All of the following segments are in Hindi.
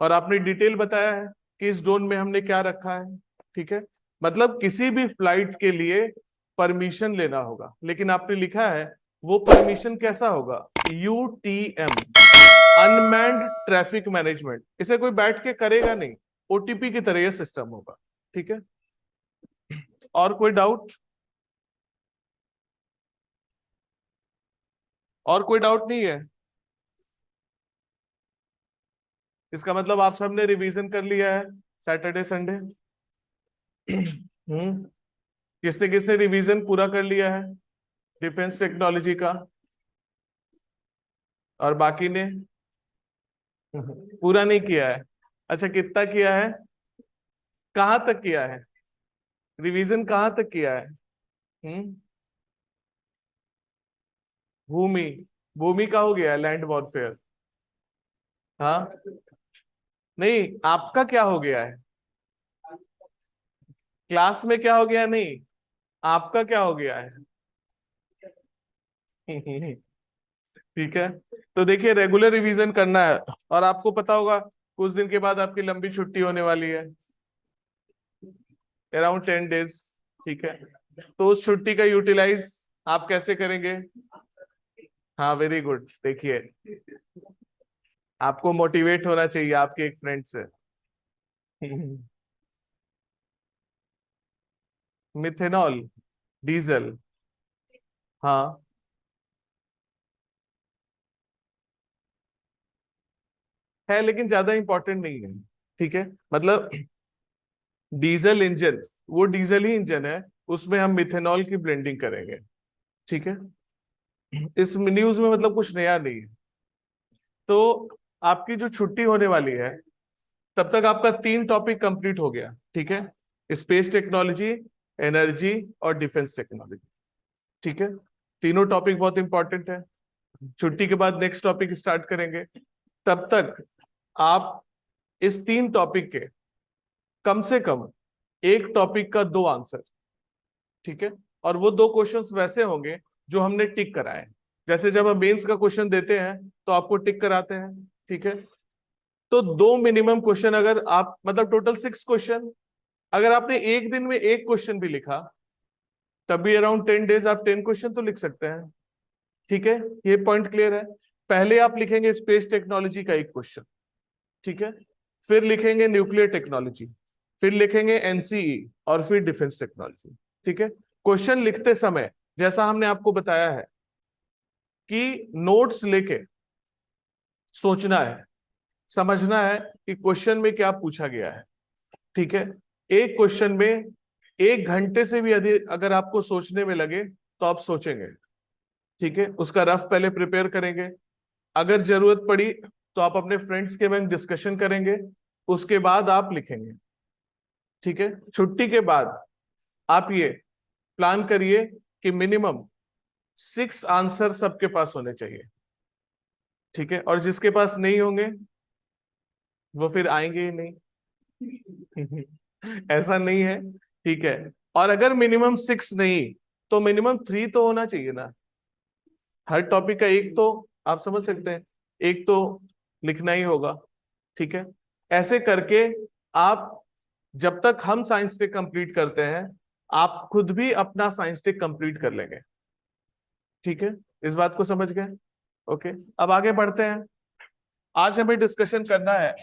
और आपने डिटेल बताया है कि इस ड्रोन में हमने क्या रखा है। ठीक है, मतलब किसी भी फ्लाइट के लिए परमिशन लेना होगा, लेकिन आपने लिखा है वो परमिशन कैसा होगा, UTM, अनमैन्ड ट्रैफिक मैनेजमेंट। इसे कोई बैठ के करेगा नहीं, OTP की तरह यह सिस्टम होगा। ठीक है, और कोई डाउट? और कोई डाउट नहीं है? इसका मतलब आप सबने रिवीजन कर लिया है सैटरडे संडे। किसने किसने रिवीजन पूरा कर लिया है डिफेंस टेक्नोलॉजी का, और बाकी ने पूरा नहीं किया है? अच्छा, कितना किया है, कहां तक किया है, रिवीजन कहां तक किया है? हम्म भूमि, भूमि का हो गया लैंड वॉरफेयर। हाँ, नहीं आपका क्या हो गया है, क्लास में क्या हो गया, नहीं आपका क्या हो गया है? ठीक है, तो देखिए रेगुलर रिवीजन करना है। और आपको पता होगा कुछ दिन के बाद आपकी लंबी छुट्टी होने वाली है, अराउंड 10 डेज। ठीक है, तो उस छुट्टी का यूटिलाइज आप कैसे करेंगे? हाँ, वेरी गुड। देखिए, आपको मोटिवेट होना चाहिए आपके एक फ्रेंड से। मिथेनॉल, डीजल, हाँ है, लेकिन ज्यादा इंपॉर्टेंट नहीं है। ठीक है, मतलब डीजल इंजन, वो डीजल ही इंजन है, उसमें हम मिथेनॉल की ब्लेंडिंग करेंगे। ठीक है, इस न्यूज में मतलब कुछ नया नहीं है। तो आपकी जो छुट्टी होने वाली है, तब तक आपका 3 टॉपिक कंप्लीट हो गया। ठीक है, स्पेस टेक्नोलॉजी, एनर्जी और डिफेंस टेक्नोलॉजी। ठीक है, तीनों टॉपिक बहुत इंपॉर्टेंट है। छुट्टी के बाद नेक्स्ट टॉपिक स्टार्ट करेंगे। तब तक आप इस 3 टॉपिक के कम से कम एक टॉपिक का 2 आंसर। ठीक है, और वो 2 क्वेश्चंस वैसे होंगे जो हमने टिक कराए। जैसे जब हम मेंस का क्वेश्चन देते हैं तो आपको टिक कराते हैं। ठीक है, तो 2 मिनिमम क्वेश्चन, अगर आप मतलब टोटल 6 क्वेश्चन, अगर आपने एक दिन में एक क्वेश्चन भी लिखा, तब भी अराउंड 10 डेज आप 10 क्वेश्चन तो लिख सकते हैं। ठीक है, ये पॉइंट क्लियर है? पहले आप लिखेंगे स्पेस टेक्नोलॉजी का एक क्वेश्चन। ठीक है, फिर लिखेंगे न्यूक्लियर टेक्नोलॉजी, फिर लिखेंगे NCE, और फिर डिफेंस टेक्नोलॉजी। ठीक है, क्वेश्चन लिखते समय जैसा हमने आपको बताया है कि नोट्स लेके सोचना है, समझना है कि क्वेश्चन में क्या पूछा गया है। ठीक है, एक क्वेश्चन में 1 घंटे से भी अधिक अगर आपको सोचने में लगे तो आप सोचेंगे। ठीक है, उसका रफ पहले प्रिपेयर करेंगे, अगर जरूरत पड़ी तो आप अपने फ्रेंड्स के में डिस्कशन करेंगे, उसके बाद आप लिखेंगे। ठीक है, छुट्टी के बाद आप ये प्लान करिए कि मिनिमम 6 आंसर सबके पास होने चाहिए। ठीक है, और जिसके पास नहीं होंगे वो फिर आएंगे ही नहीं। ऐसा नहीं है। ठीक है, और अगर मिनिमम 6 नहीं तो मिनिमम 3 तो होना चाहिए ना, हर टॉपिक का एक तो, आप समझ सकते हैं, एक तो लिखना ही होगा। ठीक है, ऐसे करके आप, जब तक हम साइंस टेक कंप्लीट करते हैं, आप खुद भी अपना साइंस टेक कंप्लीट कर लेंगे। ठीक है, इस बात को समझ गए? ओके, अब आगे बढ़ते हैं। आज हमें डिस्कशन करना है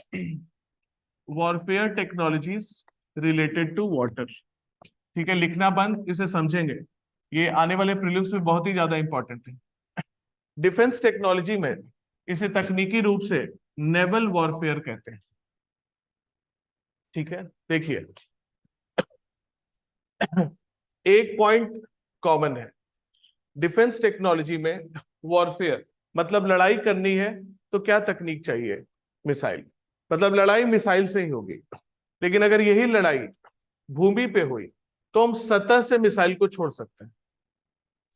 warfare technologies related to water. ठीक है, लिखना बंद, इसे समझेंगे, ये आने वाले प्रीलिम्स में बहुत ही ज्यादा इंपॉर्टेंट है। डिफेंस टेक्नोलॉजी में इसे तकनीकी रूप से नेवल वॉरफेयर कहते हैं। ठीक है, देखिए, एक पॉइंट कॉमन है डिफेंस टेक्नोलॉजी में, वॉरफेयर मतलब लड़ाई करनी है तो क्या तकनीक चाहिए, मिसाइल। मतलब लड़ाई मिसाइल से ही होगी, लेकिन अगर यही लड़ाई भूमि पे हुई तो हम सतह से मिसाइल को छोड़ सकते हैं।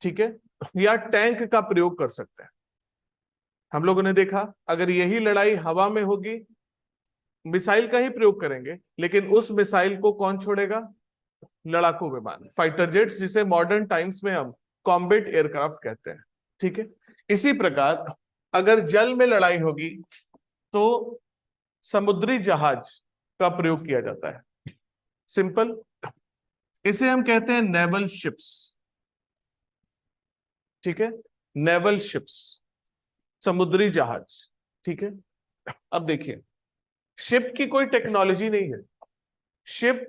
ठीक है, या टैंक का प्रयोग कर सकते हैं। हम लोगों ने देखा अगर यही लड़ाई हवा में होगी, मिसाइल का ही प्रयोग करेंगे, लेकिन उस मिसाइल को कौन छोड़ेगा, लड़ाकू विमान, फाइटर जेट्स, जिसे मॉडर्न टाइम्स में हम कॉम्बैट एयरक्राफ्ट कहते हैं। ठीक है, इसी प्रकार अगर जल में लड़ाई होगी तो समुद्री जहाज का प्रयोग किया जाता है। सिंपल, इसे हम कहते हैं नेवल शिप्स। ठीक है, नेवल शिप्स, समुद्री जहाज। ठीक है, अब देखिए, शिप की कोई टेक्नोलॉजी नहीं है। शिप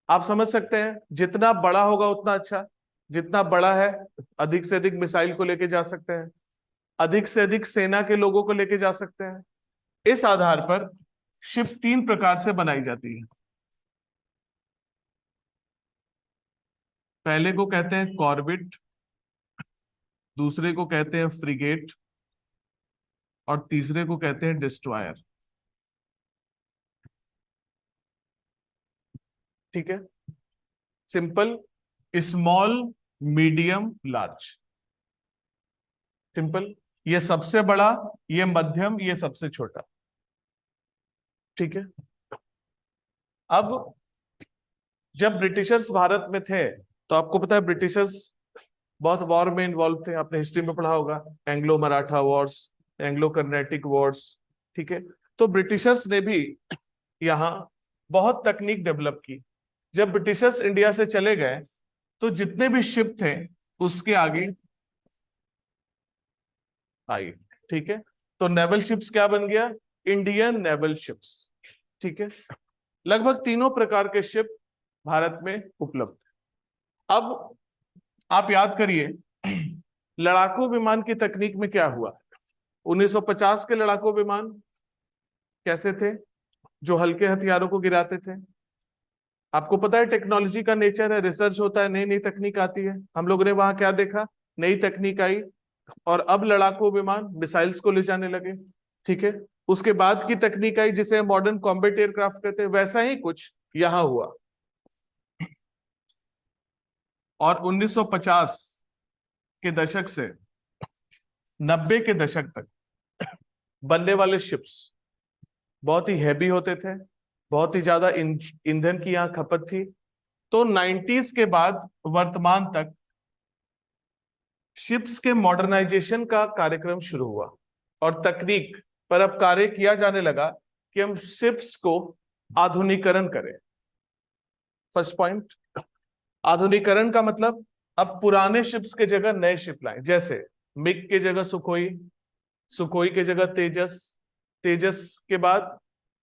आप समझ सकते हैं, जितना बड़ा होगा उतना अच्छा। जितना बड़ा है, अधिक से अधिक मिसाइल को लेके जा सकते हैं, अधिक से अधिक सेना के लोगों को लेके जा सकते हैं। इस आधार पर शिप 3 प्रकार से बनाई जाती है। पहले को कहते हैं कॉर्वेट, दूसरे को कहते हैं फ्रिगेट, और तीसरे को कहते हैं डिस्ट्रॉयर। ठीक है, simple, small, medium, large. Simple, ये सबसे बड़ा, ये मध्यम, ये सबसे छोटा। ठीक है, अब जब ब्रिटिशर्स भारत में थे, तो आपको पता है ब्रिटिशर्स बहुत वॉर में इन्वॉल्व थे। आपने हिस्ट्री में पढ़ा होगा, Anglo Maratha Wars, Anglo Carnatic Wars. ठीक है, तो ब्रिटिशर्स ने भी यहाँ बहुत तकनीक डेवलप की। जब ब्रिटिशर्स इंडिया से चले गए, तो जितने भी शिप थे उसके आगे आई। ठीक है, तो नेवल शिप्स क्या बन गया? Indian naval ships. ठीक है, लगभग तीनों प्रकार के शिप भारत में उपलब्ध है। अब आप याद करिए, लड़ाकू विमान की तकनीक में क्या हुआ? 1950 के लड़ाकू विमान कैसे थे? जो हल्के हथियारों को गिराते थे। आपको पता है टेक्नोलॉजी का नेचर है, रिसर्च होता है, नई नई तकनीक आती है। हम लोगों ने वहां क्या देखा? नई तकनीक आई, और अब लड़ाकू विमान मिसाइल्स को ले जाने लगे। ठीक है, उसके बाद की तकनीक आई जिसे मॉडर्न कॉम्बैट एयरक्राफ्ट कहते हैं। वैसा ही कुछ यहां हुआ। और 1950 के दशक से 90 के दशक तक बनने वाले शिप्स बहुत ही हैवी होते थे, बहुत ही ज्यादा ईंधन की यहाँ खपत थी। तो 90s के बाद वर्तमान तक शिप्स के मॉडर्नाइजेशन का कार्यक्रम शुरू हुआ, और तकनीक पर अब कार्य किया जाने लगा कि हम शिप्स को आधुनिकीकरण करें। फर्स्ट पॉइंट, आधुनिकीकरण का मतलब अब पुराने शिप्स के जगह नए शिप लाएं। जैसे मिग के जगह सुखोई, सुखोई के जगह तेजस, तेजस के बाद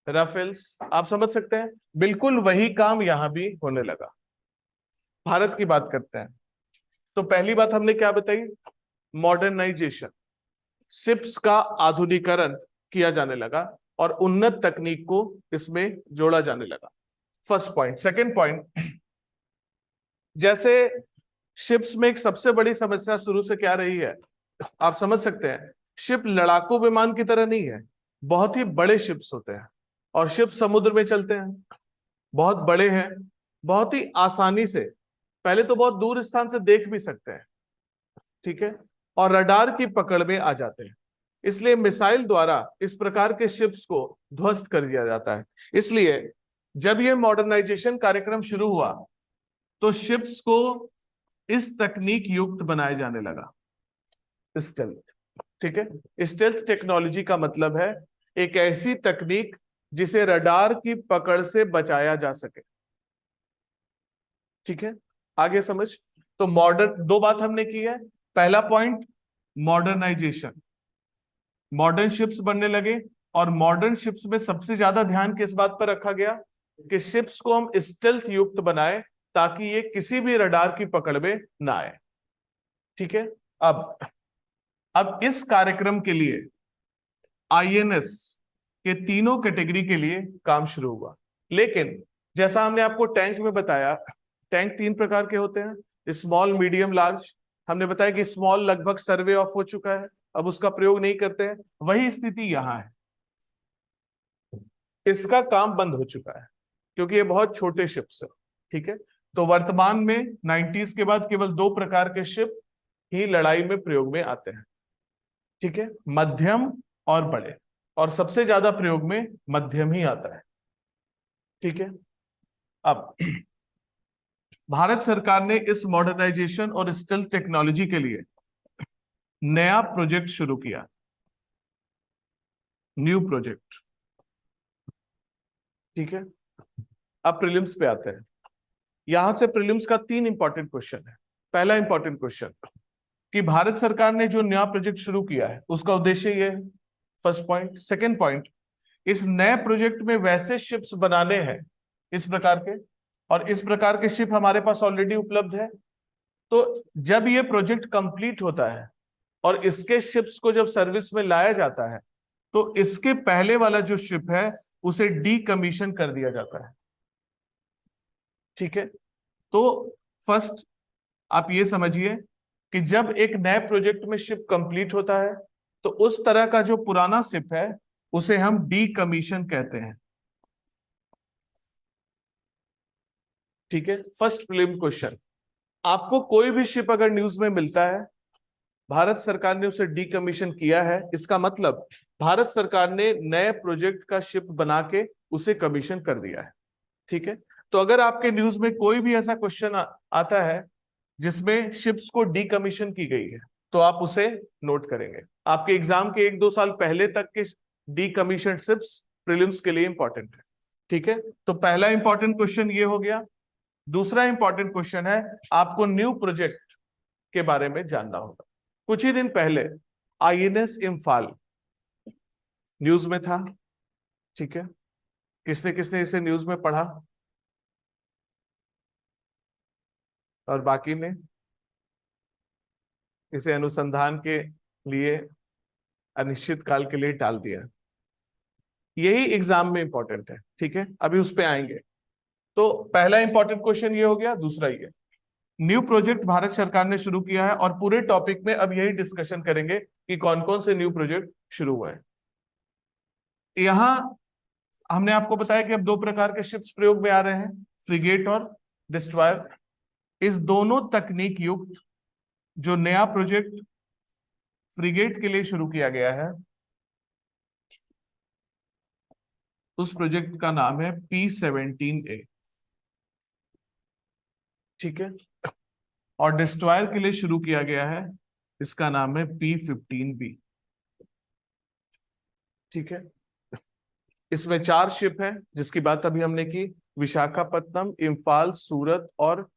राफेल्स। आप समझ सकते हैं, बिल्कुल वही काम यहां भी होने लगा। भारत की बात करते हैं, तो पहली बात हमने क्या बताई? मॉडर्नाइजेशन। शिप्स का आधुनिकीकरण किया जाने लगा और उन्नत तकनीक को इसमें जोड़ा जाने लगा। First point. सेकंड पॉइंट, जैसे शिप्स में एक सबसे बड़ी समस्या शुरू से क्या रही है, आप समझ सकते हैं। शिप लड़ाकू विमान की तरह नहीं है, बहुत ही बड़े शिप्स होते हैं, और शिप समुद्र में चलते हैं, बहुत बड़े हैं, बहुत ही आसानी से, पहले तो बहुत दूर स्थान से देख भी सकते हैं। ठीक है, और रडार की पकड़ में आ जाते हैं। इसलिए मिसाइल द्वारा इस प्रकार के शिप्स को ध्वस्त कर दिया जाता है। इसलिए जब यह मॉडर्नाइजेशन कार्यक्रम शुरू हुआ, तो शिप्स को इस तकनीक युक्त बनाया जाने लगा, स्टेल्थ। ठीक है, स्टेल्थ टेक्नोलॉजी का मतलब है एक ऐसी तकनीक जिसे रडार की पकड़ से बचाया जा सके। ठीक है, आगे समझ। तो मॉडर्न, दो बात हमने की है। पहला पॉइंट, मॉडर्नाइजेशन, मॉडर्न शिप्स बनने लगे, और मॉडर्न शिप्स में सबसे ज्यादा ध्यान किस बात पर रखा गया? कि शिप्स को हम स्टेल्थ युक्त बनाए, ताकि ये किसी भी रडार की पकड़ में ना आए। ठीक है, अब इस कार्यक्रम के लिए आईएनएस के तीनों कैटेगरी के लिए काम शुरू हुआ। लेकिन जैसा हमने आपको टैंक में बताया, टैंक 3 प्रकार के होते हैं, स्मॉल, मीडियम, लार्ज। हमने बताया कि स्मॉल लगभग सर्वे ऑफ हो चुका है, अब उसका प्रयोग नहीं करते हैं। वही स्थिति यहां है, इसका काम बंद हो चुका है, क्योंकि ये बहुत छोटे शिप्स है। ठीक है, तो वर्तमान में 90s के बाद केवल 2 प्रकार के शिप ही लड़ाई में प्रयोग में आते हैं। ठीक है, मध्यम और बड़े, और सबसे ज्यादा प्रयोग में मध्यम ही आता है। ठीक है, अब भारत सरकार ने इस मॉडर्नाइजेशन और स्टेल्थ टेक्नोलॉजी के लिए नया प्रोजेक्ट शुरू किया, न्यू प्रोजेक्ट। ठीक है, अब प्रीलिम्स पे आते हैं। यहां से प्रीलिम्स का 3 इंपॉर्टेंट क्वेश्चन है। पहला इंपॉर्टेंट क्वेश्चन कि भारत सरकार ने जो नया प्रोजेक्ट शुरू किया है उसका उद्देश्य ये है, फर्स्ट पॉइंट। सेकंड पॉइंट, इस नए प्रोजेक्ट में वैसे शिप्स बनाने हैं इस प्रकार के, और इस प्रकार के शिप हमारे पास ऑलरेडी उपलब्ध है। तो जब ये प्रोजेक्ट कंप्लीट होता है और इसके शिप्स को जब सर्विस में लाया जाता है तो इसके पहले वाला जो शिप है उसे डीकमीशन कर दिया जाता है। ठीक है, तो फर्स्ट आप ये समझिए कि जब एक नए प्रोजेक्ट में शिप कंप्लीट होता है तो उस तरह का जो पुराना शिप है उसे हम डीकमीशन कहते हैं। ठीक है, फर्स्ट प्रीलिम क्वेश्चन, आपको कोई भी शिप अगर न्यूज में मिलता है भारत सरकार ने उसे डीकमीशन किया है, इसका मतलब भारत सरकार ने नए प्रोजेक्ट का शिप बना के उसे कमीशन कर दिया है। ठीक है, तो अगर आपके न्यूज में कोई भी ऐसा क्वेश्चन आता है जिसमें शिप्स को डीकमीशन की गई है तो आप उसे नोट करेंगे। आपके एग्जाम के 1-2 साल पहले तक के डीकमीशन शिप्स प्रीलिम्स के लिए इंपॉर्टेंट है। ठीक है, तो पहला इंपॉर्टेंट क्वेश्चन ये हो गया। दूसरा इंपॉर्टेंट क्वेश्चन है, आपको न्यू प्रोजेक्ट के बारे में जानना होगा। कुछ ही दिन पहले आईएनएस इम्फाल न्यूज में था। ठीक है, किसने किसने इसे न्यूज में पढ़ा और बाकी ने इसे अनुसंधान के लिए अनिश्चित काल के लिए टाल दिया। यही एग्जाम में इंपॉर्टेंट है। ठीक है, अभी उस पे आएंगे। तो पहला इंपॉर्टेंट क्वेश्चन ये हो गया। दूसरा ये, न्यू प्रोजेक्ट भारत सरकार ने शुरू किया है और पूरे टॉपिक में अब यही डिस्कशन करेंगे कि कौन कौन से न्यू प्रोजेक्ट शुरू हुए हैं। यहां हमने आपको बताया कि अब 2 प्रकार के शिप्स प्रयोग में आ रहे हैं, फ्रिगेट और डिस्ट्रॉयर। इस दोनों तकनीक युक्त जो नया प्रोजेक्ट फ्रिगेट के लिए शुरू किया गया है उस प्रोजेक्ट का नाम है P-17A। ठीक है, और डिस्ट्रॉयर के लिए शुरू किया गया है, इसका नाम है P-15B। ठीक है, इसमें 4 शिप है जिसकी बात अभी हमने की, विशाखापत्तनम, इम्फाल, सूरत और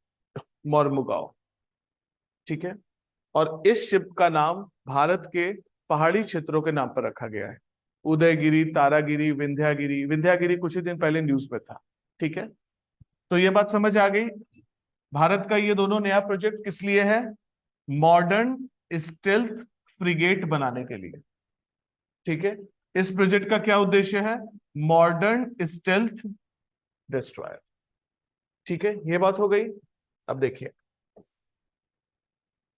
मोरमुगांव। ठीक है, और इस शिप का नाम भारत के पहाड़ी क्षेत्रों के नाम पर रखा गया है, उदयगिरी, तारागिरी, विंध्यागिरी। विंध्यागिरी कुछ ही दिन पहले न्यूज में था। ठीक है, तो ये बात समझ आ गई। भारत का ये दोनों नया प्रोजेक्ट किस लिए है? मॉडर्न स्टेल्थ फ्रिगेट बनाने के लिए। ठीक है, इस प्रोजेक्ट का क्या उद्देश्य है? Modern stealth destroyer. ठीक है, ये बात हो गई। अब देखिए,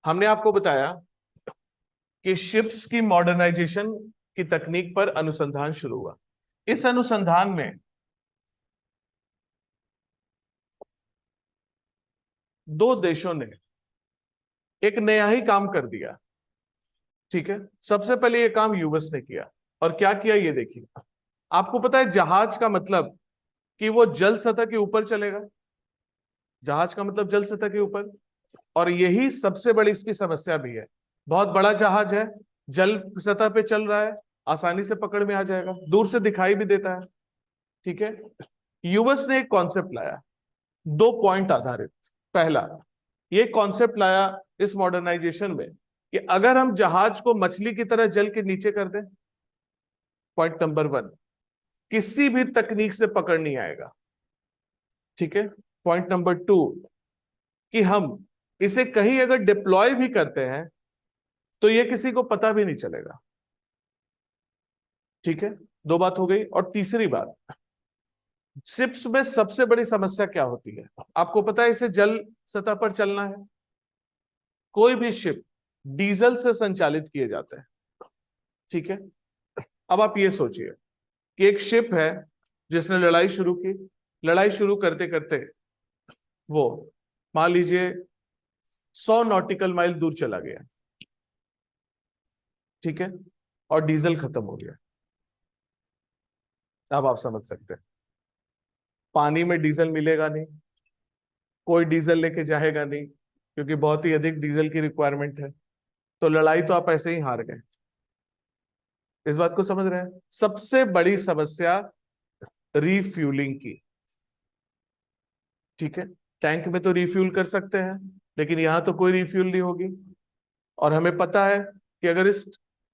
हमने आपको बताया कि शिप्स की मॉडर्नाइजेशन की तकनीक पर अनुसंधान शुरू हुआ। इस अनुसंधान में 2 देशों ने एक नया ही काम कर दिया। ठीक है, सबसे पहले ये काम यूएस ने किया। और क्या किया ये देखिए। आपको पता है जहाज का मतलब कि वो जल सतह के ऊपर चलेगा। जहाज का मतलब जल सतह के ऊपर, और यही सबसे बड़ी इसकी समस्या भी है। बहुत बड़ा जहाज है, जल सतह पे चल रहा है, आसानी से पकड़ में आ जाएगा, दूर से दिखाई भी देता है। ठीक है, यूएस ने एक कॉन्सेप्ट लाया 2 पॉइंट आधारित। पहला, ये कॉन्सेप्ट लाया इस मॉडर्नाइजेशन में कि अगर हम जहाज को मछली की तरह जल के नीचे कर दें, पॉइंट नंबर 1, किसी भी तकनीक से पकड़ नहीं आएगा। ठीक है, पॉइंट नंबर 2, कि हम इसे कहीं अगर डिप्लॉय भी करते हैं तो ये किसी को पता भी नहीं चलेगा। ठीक है, 2 बात हो गई। और तीसरी बात, शिप्स में सबसे बड़ी समस्या क्या होती है? आपको पता है इसे जल सतह पर चलना है। कोई भी शिप डीजल से संचालित किए जाते हैं। ठीक है, अब आप ये सोचिए कि एक शिप है जिसने लड़ाई शुरू की। लड़ाई शुरू करते करते वो मान लीजिए 100 नॉटिकल माइल दूर चला गया। ठीक है, और डीजल खत्म हो गया। अब आप समझ सकते हैं, पानी में डीजल मिलेगा नहीं, कोई डीजल लेके जाएगा नहीं क्योंकि बहुत ही अधिक डीजल की रिक्वायरमेंट है। तो लड़ाई तो आप ऐसे ही हार गए। इस बात को समझ रहे हैं? सबसे बड़ी समस्या रीफ्यूलिंग की। ठीक है, टैंक में तो रिफ्यूल कर सकते हैं, लेकिन यहां तो कोई रिफ्यूल नहीं होगी। और हमें पता है कि अगर इस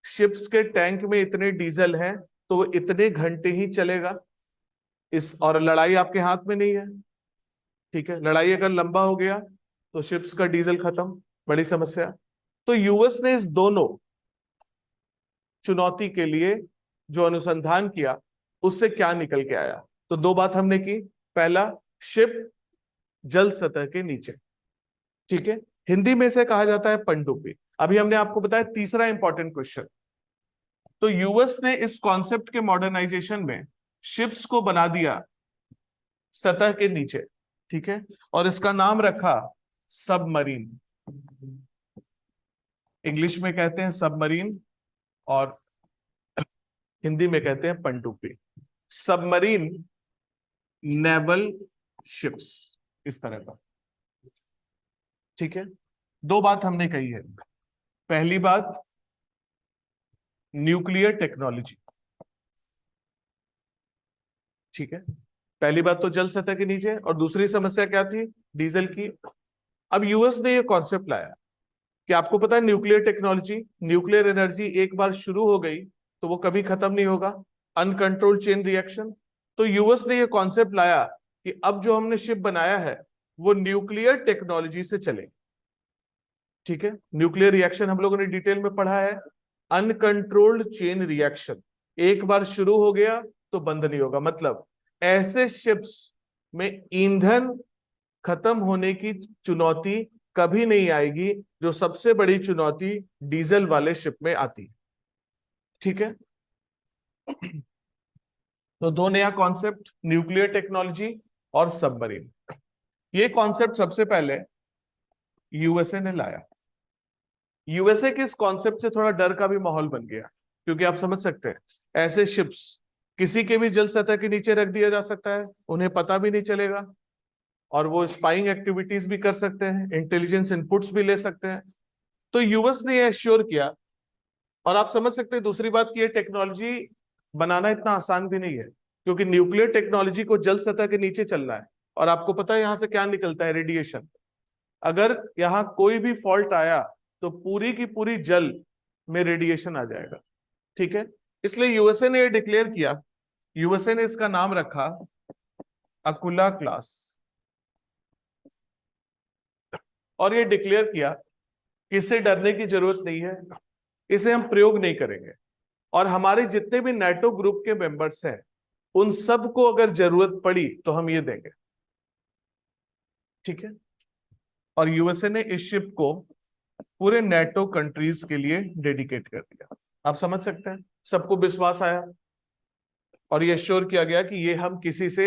शिप्स के टैंक में इतने डीजल हैं तो वो इतने घंटे ही चलेगा। इस और लड़ाई आपके हाथ में नहीं है। ठीक है, लड़ाई अगर लंबा हो गया तो शिप्स का डीजल खत्म, बड़ी समस्या। तो यूएस ने इस दोनों चुनौती के लिए जो अनुसंधान किया उससे क्या निकल के आया? तो दो बात हमने की। पहला, शिप जल सतह के नीचे। ठीक है, हिंदी में इसे कहा जाता है पनडुब्बी। अभी हमने आपको बताया तीसरा इंपॉर्टेंट क्वेश्चन। तो यूएस ने इस कॉन्सेप्ट के मॉडर्नाइजेशन में शिप्स को बना दिया सतह के नीचे। ठीक है, और इसका नाम रखा सबमरीन। इंग्लिश में कहते हैं सबमरीन और हिंदी में कहते हैं पनडुब्बी। सबमरीन नेवल शिप्स, इस तरह का। ठीक है, दो बात हमने कही है। पहली बात, न्यूक्लियर टेक्नोलॉजी। ठीक है, पहली बात तो जल सतह के नीचे, और दूसरी समस्या क्या थी? डीजल की। अब यूएस ने ये कॉन्सेप्ट लाया कि आपको पता है न्यूक्लियर टेक्नोलॉजी, न्यूक्लियर एनर्जी एक बार शुरू हो गई तो वो कभी खत्म नहीं होगा, अनकंट्रोल्ड चेन रिएक्शन। तो यूएस ने ये कॉन्सेप्ट लाया कि अब जो हमने शिप बनाया है वो न्यूक्लियर टेक्नोलॉजी से चले। ठीक है, न्यूक्लियर रिएक्शन हम लोगों ने डिटेल में पढ़ा है, अनकंट्रोल्ड चेन रिएक्शन। एक बार शुरू हो गया तो बंद नहीं होगा। मतलब ऐसे शिप्स में ईंधन खत्म होने की चुनौती कभी नहीं आएगी, जो सबसे बड़ी चुनौती डीजल वाले शिप में आती है। ठीक है, तो दो नया कॉन्सेप्ट, न्यूक्लियर टेक्नोलॉजी और सबमरीन। ये कॉन्सेप्ट सबसे पहले यूएसए ने लाया। यूएसए के इस कॉन्सेप्ट से थोड़ा डर का भी माहौल बन गया, क्योंकि आप समझ सकते हैं ऐसे शिप्स किसी के भी जल सतह के नीचे रख दिया जा सकता है, उन्हें पता भी नहीं चलेगा, और वो स्पाइंग एक्टिविटीज भी कर सकते हैं, इंटेलिजेंस इनपुट्स भी ले सकते हैं। तो यूएस ने यह श्योर किया। और आप समझ सकते हैं दूसरी बात की, ये टेक्नोलॉजी बनाना इतना आसान भी नहीं है, क्योंकि न्यूक्लियर टेक्नोलॉजी को जल सतह के नीचे चलना है, और आपको पता है यहां से क्या निकलता है? रेडिएशन। अगर यहाँ कोई भी फॉल्ट आया तो पूरी की पूरी जल में रेडिएशन आ जाएगा। ठीक है, इसलिए यूएसए ने ये डिक्लेयर किया। यूएसए ने इसका नाम रखा अकुला क्लास, और ये डिक्लेयर किया कि इससे डरने की जरूरत नहीं है, इसे हम प्रयोग नहीं करेंगे। और हमारे जितने भी नाटो ग्रुप के मेंबर्स हैं उन सबको अगर जरूरत पड़ी तो हम ये देंगे। ठीक है, और यूएसए ने इस शिप को पूरे नेटो कंट्रीज के लिए डेडिकेट कर दिया। आप समझ सकते हैं, सबको विश्वास आया, और ये श्योर किया गया कि ये हम किसी से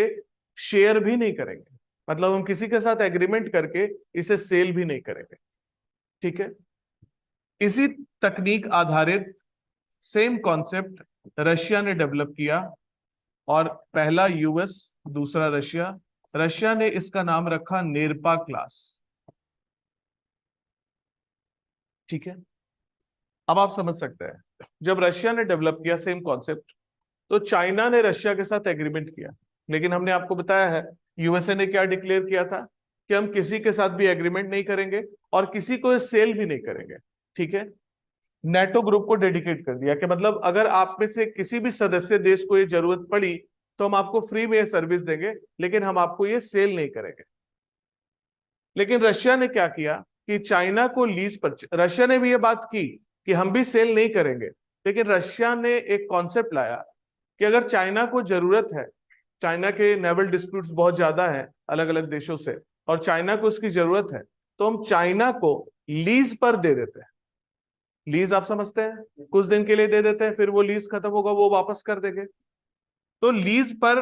शेयर भी नहीं करेंगे। मतलब हम किसी के साथ एग्रीमेंट करके इसे सेल भी नहीं करेंगे। ठीक है, इसी तकनीक आधारित सेम कॉन्सेप्ट रशिया ने डेवलप किया, और पहला यूएस, दूसरा रशिया। रशिया ने इसका नाम रखा नेरपा क्लास। ठीक है, अब आप समझ सकते हैं जब रशिया ने डेवलप किया सेम कॉन्सेप्ट, तो चाइना ने रशिया के साथ एग्रीमेंट किया। लेकिन हमने आपको बताया है यूएसए ने क्या डिक्लेयर किया था कि हम किसी के साथ भी एग्रीमेंट नहीं करेंगे और किसी को सेल भी नहीं करेंगे। ठीक है, नेटो ग्रुप को डेडिकेट कर दिया कि मतलब अगर आप में से किसी भी सदस्य देश को ये जरूरत पड़ी तो हम आपको फ्री में ये सर्विस देंगे, लेकिन हम आपको ये सेल नहीं करेंगे। लेकिन रशिया ने क्या किया कि चाइना को लीज पर, रशिया ने भी ये बात की कि हम भी सेल नहीं करेंगे, लेकिन रशिया ने एक कॉन्सेप्ट लाया कि अगर चाइना को जरूरत है, चाइना के नेवल डिस्प्यूट्स बहुत ज्यादा हैं अलग अलग देशों से, और चाइना को इसकी जरूरत है, तो हम चाइना को लीज पर दे देते हैं। लीज आप समझते हैं, कुछ दिन के लिए दे देते हैं, फिर वो लीज खत्म होगा वो वापस कर देंगे। तो लीज पर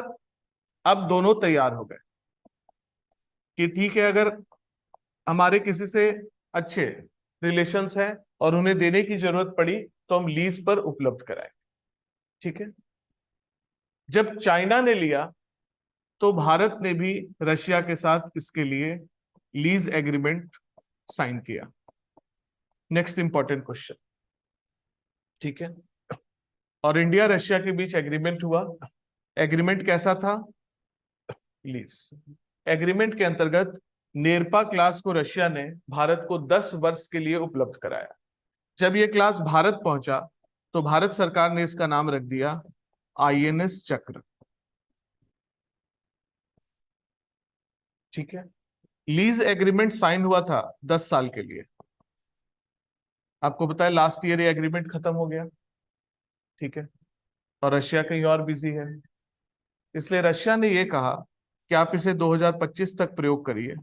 अब दोनों तैयार हो गए कि ठीक है, अगर हमारे किसी से अच्छे रिलेशंस हैं और उन्हें देने की जरूरत पड़ी तो हम लीज पर उपलब्ध कराएं। ठीक है, जब चाइना ने लिया तो भारत ने भी रशिया के साथ इसके लिए लीज एग्रीमेंट साइन किया। Next important question. ठीक है, और इंडिया रशिया के बीच एग्रीमेंट हुआ एग्रीमेंट कैसा था? लीज एग्रीमेंट के अंतर्गत नेरपा क्लास को रशिया ने भारत को 10 वर्ष के लिए उपलब्ध कराया। जब ये क्लास भारत पहुंचा तो भारत सरकार ने इसका नाम रख दिया आईएनएस चक्र। ठीक है। लीज एग्रीमेंट साइन हुआ था 10 साल के लिए। आपको पता है लास्ट ईयर ये एग्रीमेंट खत्म हो गया। ठीक है। और रशिया कहीं और बिजी है, इसलिए रशिया ने ये कहा कि आप इसे 2025 तक प्रयोग करिए।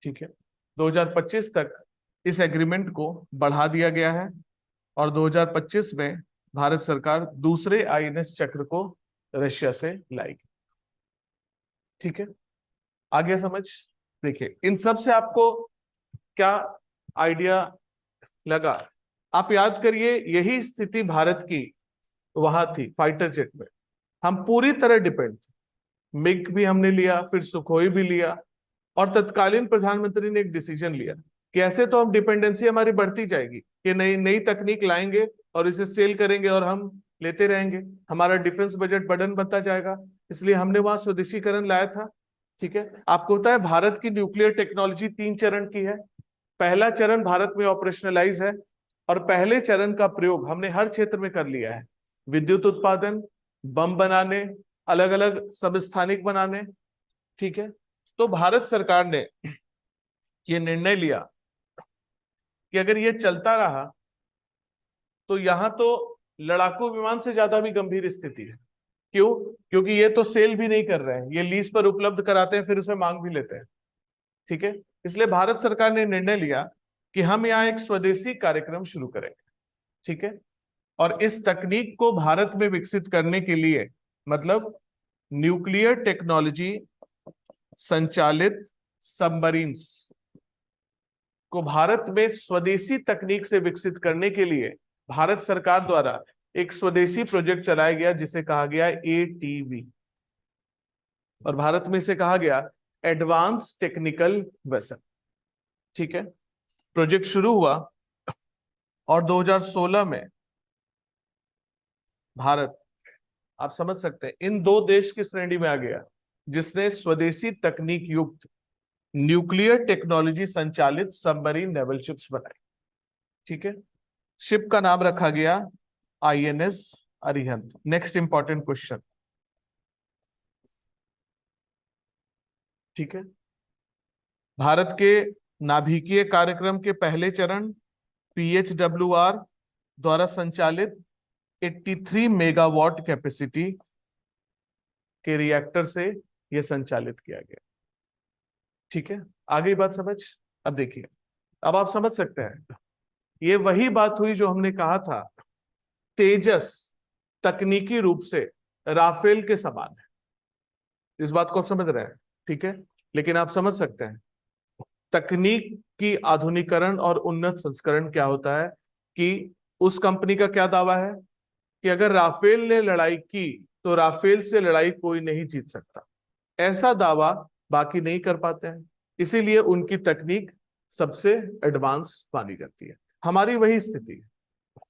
ठीक है। 2025 तक इस एग्रीमेंट को बढ़ा दिया गया है और 2025 में भारत सरकार दूसरे आईएनएस चक्र को रशिया से लाएगी। ठीक है। आ गया समझ? देखिए इन सब से आपको क्या आइडिया लगा? आप याद करिए यही स्थिति भारत की वहां थी फाइटर जेट में। हम पूरी तरह डिपेंड थे। मिग भी हमने लिया, फिर सुखोई भी लिया, और तत्कालीन प्रधानमंत्री ने एक डिसीजन लिया कि ऐसे तो हम डिपेंडेंसी हमारी बढ़ती जाएगी, कि नई नई तकनीक लाएंगे और इसे सेल करेंगे और हम लेते रहेंगे, हमारा डिफेंस बजट बर्डन बनता जाएगा। इसलिए हमने वहां स्वदेशीकरण लाया था। ठीक है। आपको पता है भारत की न्यूक्लियर टेक्नोलॉजी 3 चरण की है। पहला चरण भारत में ऑपरेशनलाइज है और पहले चरण का प्रयोग हमने हर क्षेत्र में कर लिया है। विद्युत उत्पादन, बम बनाने, अलग अलग सबस्थानिक बनाने। ठीक है। तो भारत सरकार ने यह निर्णय लिया कि अगर ये चलता रहा तो यहां तो लड़ाकू विमान से ज्यादा भी गंभीर स्थिति है। क्यों? क्योंकि ये तो सेल भी नहीं कर रहे हैं, ये लीज पर उपलब्ध कराते हैं, फिर उसे मांग भी लेते हैं। ठीक है। इसलिए भारत सरकार ने निर्णय लिया कि हम यहाँ एक स्वदेशी कार्यक्रम शुरू करेंगे। ठीक है। और इस तकनीक को भारत में विकसित करने के लिए, मतलब न्यूक्लियर टेक्नोलॉजी संचालित सबमरीन्स को भारत में स्वदेशी तकनीक से विकसित करने के लिए भारत सरकार द्वारा एक स्वदेशी प्रोजेक्ट चलाया गया जिसे कहा गया एटीवी, और भारत में इसे कहा गया एडवांस टेक्निकल वेसल। ठीक है। प्रोजेक्ट शुरू हुआ और 2016 में भारत, आप समझ सकते हैं, इन दो देश की श्रेणी में आ गया जिसने स्वदेशी तकनीक युक्त न्यूक्लियर टेक्नोलॉजी संचालित सबमरीन नेवल शिप्स बनाई। ठीक है। शिप का नाम रखा गया INS Arihant. Next important question. ठीक है। भारत के नाभिकीय कार्यक्रम के पहले चरण PHWR द्वारा संचालित 83 मेगावाट कैपेसिटी के रिएक्टर से यह संचालित किया गया। ठीक है। आ गई बात समझ? अब देखिए, अब आप समझ सकते हैं ये वही बात हुई जो हमने कहा था तेजस तकनीकी रूप से राफेल के समान है। इस बात को आप समझ रहे हैं? ठीक है। लेकिन आप समझ सकते हैं तकनीक की आधुनिकीकरण और उन्नत संस्करण क्या होता है, कि उस कंपनी का क्या दावा है कि अगर राफेल ने लड़ाई की तो राफेल से लड़ाई कोई नहीं जीत सकता। ऐसा दावा बाकी नहीं कर पाते हैं, इसीलिए उनकी तकनीक सबसे एडवांस मानी जाती है। हमारी वही स्थिति है।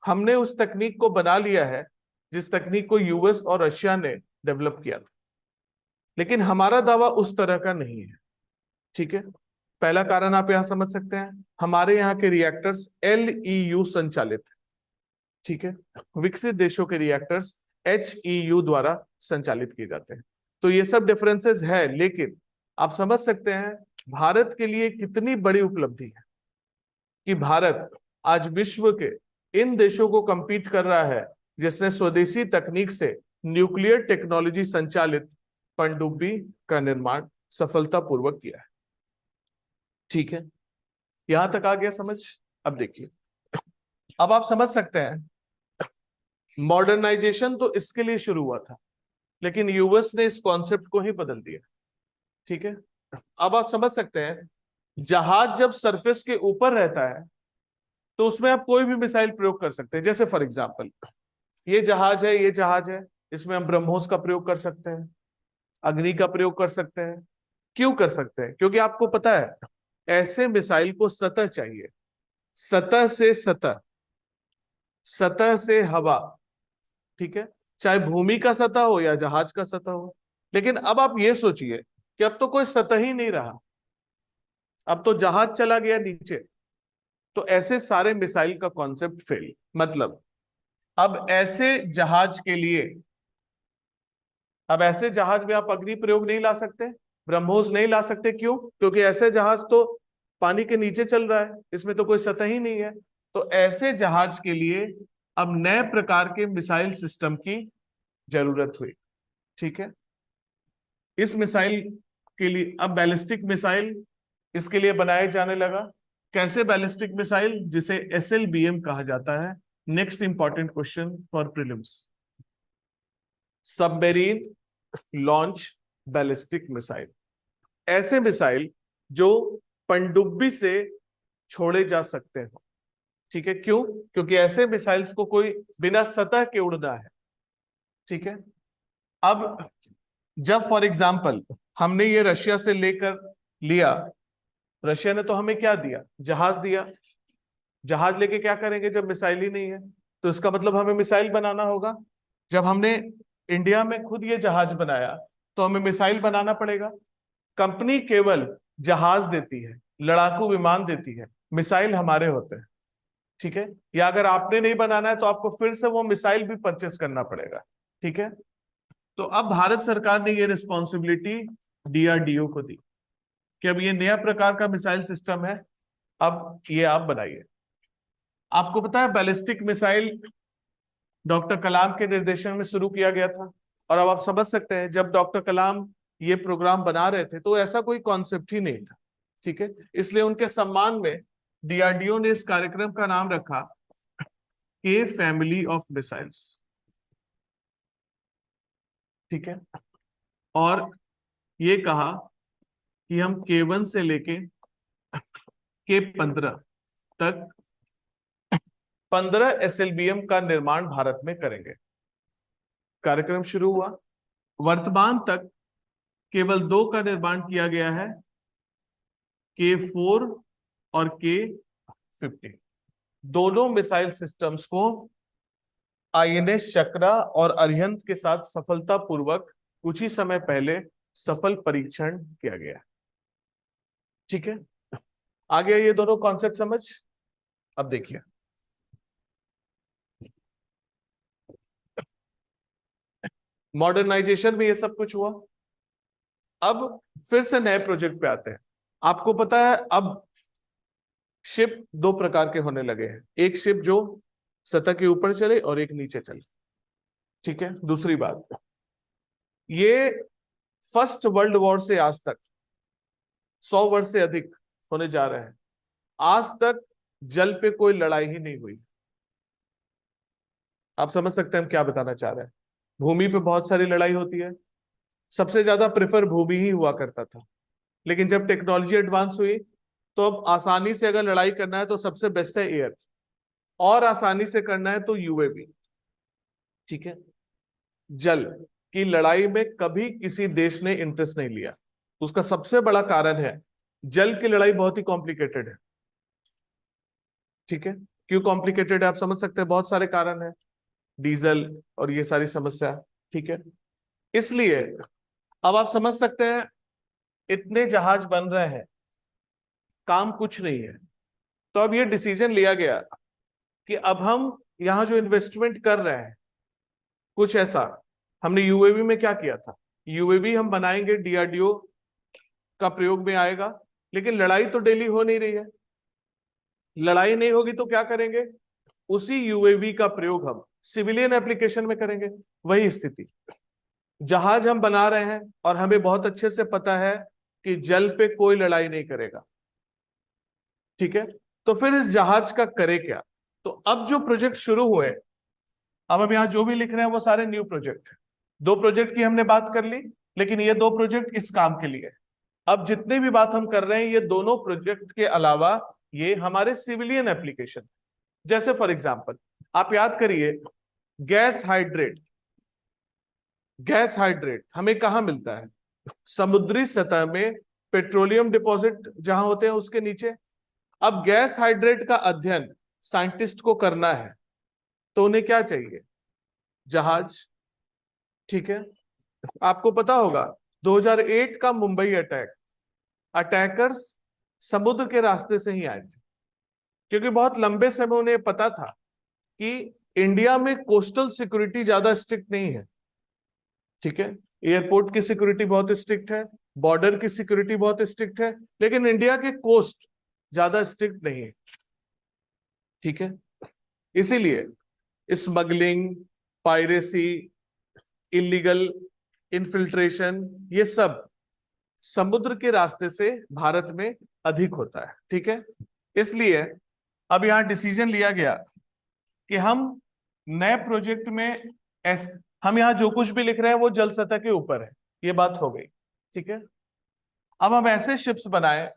हमने उस तकनीक को बना लिया है जिस तकनीक को यूएस और रशिया ने डेवलप किया था, लेकिन हमारा दावा उस तरह का नहीं है। ठीक है। पहला कारण आप यहां समझ सकते हैं, हमारे यहाँ के रिएक्टर्स LEU संचालित है। ठीक है। विकसित देशों के रिएक्टर्स HEU द्वारा संचालित किए जाते हैं। तो ये सब डिफरेंसेस है, लेकिन आप समझ सकते हैं भारत के लिए कितनी बड़ी उपलब्धि है कि भारत आज विश्व के इन देशों को compete कर रहा है जिसने स्वदेशी तकनीक से न्यूक्लियर टेक्नोलॉजी संचालित पनडुब्बी का निर्माण सफलतापूर्वक किया है। ठीक है। यहां तक आ गया समझ? अब देखिए, अब आप समझ सकते हैं मॉडर्नाइजेशन तो इसके लिए शुरू हुआ था, लेकिन यूएस ने इस कॉन्सेप्ट को ही बदल दिया। ठीक है। अब आप समझ सकते हैं जहाज जब सरफेस के ऊपर रहता है तो उसमें आप कोई भी मिसाइल प्रयोग कर सकते हैं। जैसे फॉर एग्जांपल ये जहाज है, इसमें हम ब्रह्मोस का प्रयोग कर सकते हैं, अग्नि का प्रयोग कर सकते हैं। क्यों कर सकते हैं? क्योंकि आपको पता है ऐसे मिसाइल को सतह चाहिए, सतह से सतह, सतह से हवा। ठीक है। चाहे भूमि का सतह हो या जहाज का सतह हो। लेकिन अब आप ये सोचिए कि अब तो कोई सतह ही नहीं रहा, अब तो जहाज चला गया नीचे। तो ऐसे सारे मिसाइल का कॉन्सेप्ट फेल। मतलब अब ऐसे जहाज के लिए, अब ऐसे जहाज में आप अग्नि प्रयोग नहीं ला सकते, ब्रह्मोस नहीं ला सकते। क्यों? क्योंकि ऐसे जहाज तो पानी के नीचे चल रहा है, इसमें तो कोई सतह ही नहीं है। तो ऐसे जहाज के लिए अब नए प्रकार के मिसाइल सिस्टम की जरूरत हुई। ठीक है, इस मिसाइल के लिए अब बैलिस्टिक मिसाइल इसके लिए बनाया जाने लगा। कैसे बैलिस्टिक मिसाइल? जिसे SLBM कहा जाता है। Next important question for prelims, submarine launch ballistic missile. ऐसे मिसाइल जो पनडुब्बी से छोड़े जा सकते हो। ठीक है, क्यों? क्योंकि ऐसे मिसाइल्स को कोई बिना सतह के उड़ना है। ठीक है, अब जब फॉर एग्जाम्पल हमने ये रशिया से लेकर लिया, रशिया ने तो हमें क्या दिया? जहाज दिया। जहाज लेके क्या करेंगे जब मिसाइल ही नहीं है? तो इसका मतलब हमें मिसाइल बनाना होगा। जब हमने इंडिया में खुद ये जहाज बनाया तो हमें मिसाइल बनाना पड़ेगा। कंपनी केवल जहाज देती है, लड़ाकू विमान देती है, मिसाइल हमारे होते हैं। ठीक है, या अगर आपने नहीं बनाना है तो आपको फिर से वो मिसाइल भी परचेस करना पड़ेगा। ठीक है, तो अब भारत सरकार ने ये रिस्पॉन्सिबिलिटी DRDO को दी कि अब ये नया प्रकार का मिसाइल सिस्टम है, अब ये आप बनाइए। आपको पता है बैलिस्टिक मिसाइल डॉक्टर कलाम के निर्देशन में शुरू किया गया था। और अब आप समझ सकते हैं जब डॉक्टर कलाम ये प्रोग्राम बना रहे थे तो ऐसा कोई कॉन्सेप्ट ही नहीं था। ठीक है, इसलिए उनके सम्मान में DRDO ने इस कार्यक्रम का नाम रखा के फैमिली ऑफ मिसाइल्स। ठीक है, और ये कहा कि हम K1 से लेके K15 तक 15 SLBM का निर्माण भारत में करेंगे। कार्यक्रम शुरू हुआ, वर्तमान तक केवल 2 का निर्माण किया गया है, K4 और K15। दोनों मिसाइल सिस्टम्स को INS चक्रा और अरिहंत के साथ सफलतापूर्वक कुछ ही समय पहले सफल परीक्षण किया गया। ठीक है, आ गया ये दोनों कॉन्सेप्ट समझ? अब देखिए, मॉडर्नाइजेशन में ये सब कुछ हुआ। अब फिर से नए प्रोजेक्ट पे आते हैं। आपको पता है अब शिप 2 प्रकार के होने लगे हैं, एक शिप जो सतह के ऊपर चले और एक नीचे चले। ठीक है, दूसरी बात, ये फर्स्ट वर्ल्ड वॉर से आज तक 100 वर्ष से अधिक होने जा रहे हैं, आज तक जल पे कोई लड़ाई ही नहीं हुई। आप समझ सकते हैं हम क्या बताना चाह रहे हैं? भूमि पे बहुत सारी लड़ाई होती है, सबसे ज्यादा प्रेफर भूमि ही हुआ करता था। लेकिन जब टेक्नोलॉजी एडवांस हुई तो अब आसानी से अगर लड़ाई करना है तो सबसे बेस्ट है एयर, और आसानी से करना है तो UAV। ठीक है, जल की लड़ाई में कभी किसी देश ने इंटरेस्ट नहीं लिया। उसका सबसे बड़ा कारण है जल की लड़ाई बहुत ही कॉम्प्लिकेटेड है। ठीक है, क्यों कॉम्प्लिकेटेड है आप समझ सकते हैं, बहुत सारे कारण है, डीजल और ये सारी समस्या। ठीक है, इसलिए अब आप समझ सकते हैं इतने जहाज बन रहे हैं, काम कुछ नहीं है। तो अब ये डिसीजन लिया गया कि अब हम यहां जो इन्वेस्टमेंट कर रहे हैं कुछ ऐसा, हमने UAV में क्या किया था, UAV हम बनाएंगे, DRDO का प्रयोग में आएगा। लेकिन लड़ाई तो डेली हो नहीं रही है, लड़ाई नहीं होगी तो क्या करेंगे? उसी UAV का प्रयोग हम सिविलियन एप्लीकेशन में करेंगे। वही स्थिति, जहाज हम बना रहे हैं और हमें बहुत अच्छे से पता है कि जल पे कोई लड़ाई नहीं करेगा। ठीक है, तो फिर इस जहाज का करे क्या? तो अब जो प्रोजेक्ट शुरू हुए, अब हम यहां जो भी लिख रहे हैं वो सारे न्यू प्रोजेक्ट। 2 प्रोजेक्ट की हमने बात कर ली, लेकिन ये 2 प्रोजेक्ट इस काम के लिए। अब जितने भी बात हम कर रहे हैं ये दोनों प्रोजेक्ट के अलावा ये हमारे सिविलियन एप्लीकेशन। जैसे फॉर एग्जांपल आप याद करिए, गैस हाइड्रेट। गैस हाइड्रेट हमें कहां मिलता है? समुद्री सतह में पेट्रोलियम डिपॉजिट जहां होते हैं उसके नीचे। अब गैस हाइड्रेट का अध्ययन साइंटिस्ट को करना है तो उन्हें क्या चाहिए? जहाज, ठीक है, आपको पता होगा 2008 का मुंबई अटैक, अटैकर्स समुद्र के रास्ते से ही आए थे, क्योंकि बहुत लंबे समय उन्हें पता था कि इंडिया में कोस्टल सिक्योरिटी ज्यादा स्ट्रिक्ट नहीं है। ठीक है, एयरपोर्ट की सिक्योरिटी बहुत स्ट्रिक्ट है, बॉर्डर की सिक्योरिटी बहुत स्ट्रिक्ट है, लेकिन इंडिया के कोस्ट ज्यादा स्ट्रिक्ट नहीं है। ठीक है, इसीलिए स्मगलिंग, पायरेसी, इलीगल इन्फिल्ट्रेशन, ये सब समुद्र के रास्ते से भारत में अधिक होता है। ठीक है, इसलिए अब यहां डिसीजन लिया गया कि हम नए प्रोजेक्ट में हम यहां जो कुछ भी लिख रहे हैं वो जल सतह के ऊपर है, ये बात हो गई। ठीक है, अब हम ऐसे शिप्स बनाए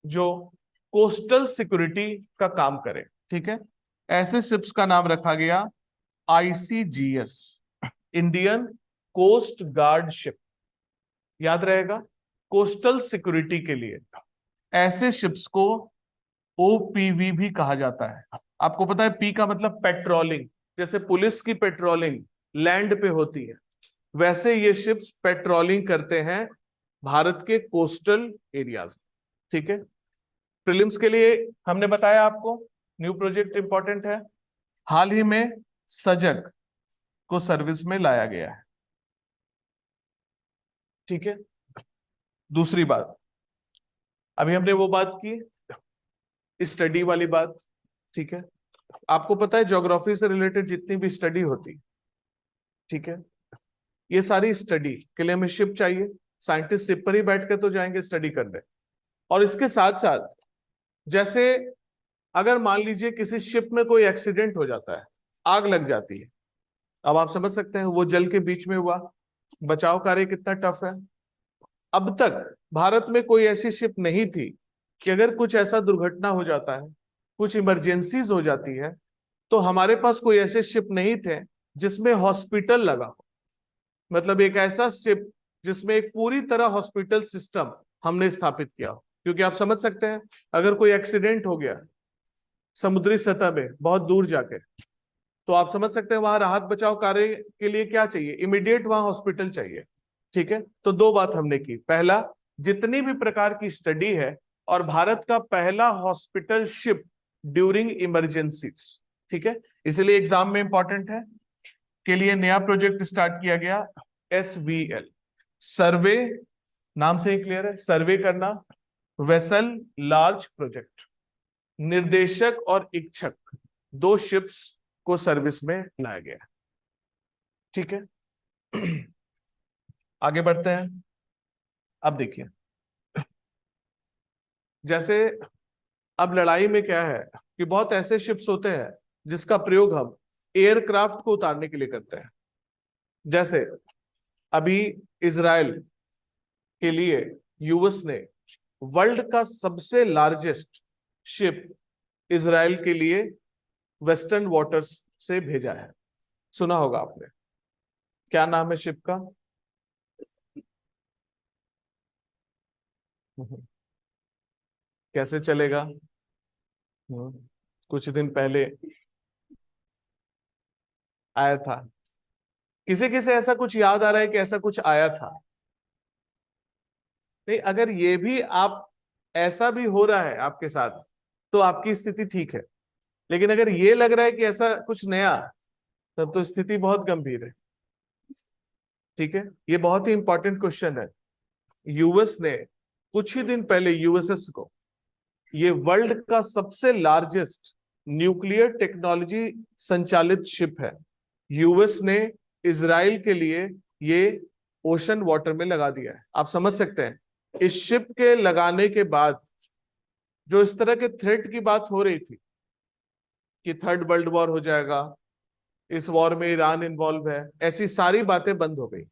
जो कोस्टल सिक्योरिटी का काम करें। ठीक है, ऐसे शिप्स का नाम रखा गया ICGS, Indian coast guard ship. याद रहेगा, कोस्टल सिक्योरिटी के लिए ऐसे शिप्स को OPV भी कहा जाता है। आपको पता है पी का मतलब पेट्रोलिंग, जैसे पुलिस की पेट्रोलिंग लैंड पे होती है, वैसे ये शिप्स पेट्रोलिंग करते हैं भारत के कोस्टल एरियाज में। ठीक है, प्रीलिम्स के लिए हमने बताया आपको न्यू प्रोजेक्ट इंपॉर्टेंट है। हाल ही में सजग को सर्विस में लाया गया है। ठीक है, दूसरी बात, अभी हमने वो बात की स्टडी वाली बात। ठीक है, आपको पता है ज्योग्राफी से रिलेटेड जितनी भी स्टडी होती, ठीक है, ये सारी स्टडी के लिए हमें शिप चाहिए। साइंटिस्ट शिप पर ही बैठ के तो जाएंगे स्टडी करने, और इसके साथ साथ जैसे अगर मान लीजिए किसी शिप में कोई एक्सीडेंट हो जाता है, आग लग जाती है, अब आप समझ सकते हैं वो जल के बीच में हुआ, बचाव कार्य कितना टफ है। अब तक भारत में कोई ऐसी शिप नहीं थी कि अगर कुछ ऐसा दुर्घटना हो जाता है, कुछ इमरजेंसीज हो जाती है, तो हमारे पास कोई ऐसे शिप नहीं थे जिसमें हॉस्पिटल लगा हो। मतलब एक ऐसा शिप जिसमें एक पूरी तरह हॉस्पिटल सिस्टम हमने स्थापित किया हो। क्योंकि आप समझ सकते हैं अगर कोई एक्सीडेंट हो गया समुद्री सतह में बहुत दूर जाके, तो आप समझ सकते हैं वहां राहत बचाव कार्य के लिए क्या चाहिए, इमीडिएट वहां हॉस्पिटल चाहिए। ठीक है, तो दो बात हमने की, पहला जितनी भी प्रकार की स्टडी है, और भारत का पहला हॉस्पिटल शिप ड्यूरिंग इमरजेंसीज। ठीक है, इसलिए एग्जाम में इंपॉर्टेंट है, के लिए नया प्रोजेक्ट स्टार्ट किया गया SVL, सर्वे, नाम से ही क्लियर है, सर्वे करना, वेसल लार्ज प्रोजेक्ट। निर्देशक और इच्छक दो शिप्स को सर्विस में लाया गया। ठीक है, आगे बढ़ते हैं। अब देखिए, जैसे अब लड़ाई में क्या है कि बहुत ऐसे शिप्स होते हैं जिसका प्रयोग हम एयरक्राफ्ट को उतारने के लिए करते हैं। जैसे अभी इजराइल के लिए यूएस ने वर्ल्ड का सबसे लार्जेस्ट शिप इजराइल के लिए वेस्टर्न वाटर्स से भेजा है, सुना होगा आपने। क्या नाम है शिप का? कैसे चलेगा? कुछ दिन पहले आया था, किसी किसी ऐसा कुछ याद आ रहा है कि ऐसा कुछ आया था? नहीं, अगर ये भी आप ऐसा भी हो रहा है आपके साथ तो आपकी स्थिति ठीक है, लेकिन अगर ये लग रहा है कि ऐसा कुछ नया, तब तो स्थिति बहुत गंभीर है। ठीक है, ये बहुत ही इंपॉर्टेंट क्वेश्चन है। यूएस ने कुछ ही दिन पहले यूएसएस को, ये वर्ल्ड का सबसे लार्जेस्ट न्यूक्लियर टेक्नोलॉजी संचालित शिप है, यूएस ने इजराइल के लिए ये ओशन वाटर में लगा दिया है। आप समझ सकते हैं इस शिप के लगाने के बाद जो इस तरह के थ्रेट की बात हो रही थी कि थर्ड वर्ल्ड वॉर हो जाएगा, इस वॉर में ईरान इन्वॉल्व है, ऐसी सारी बातें बंद हो गई।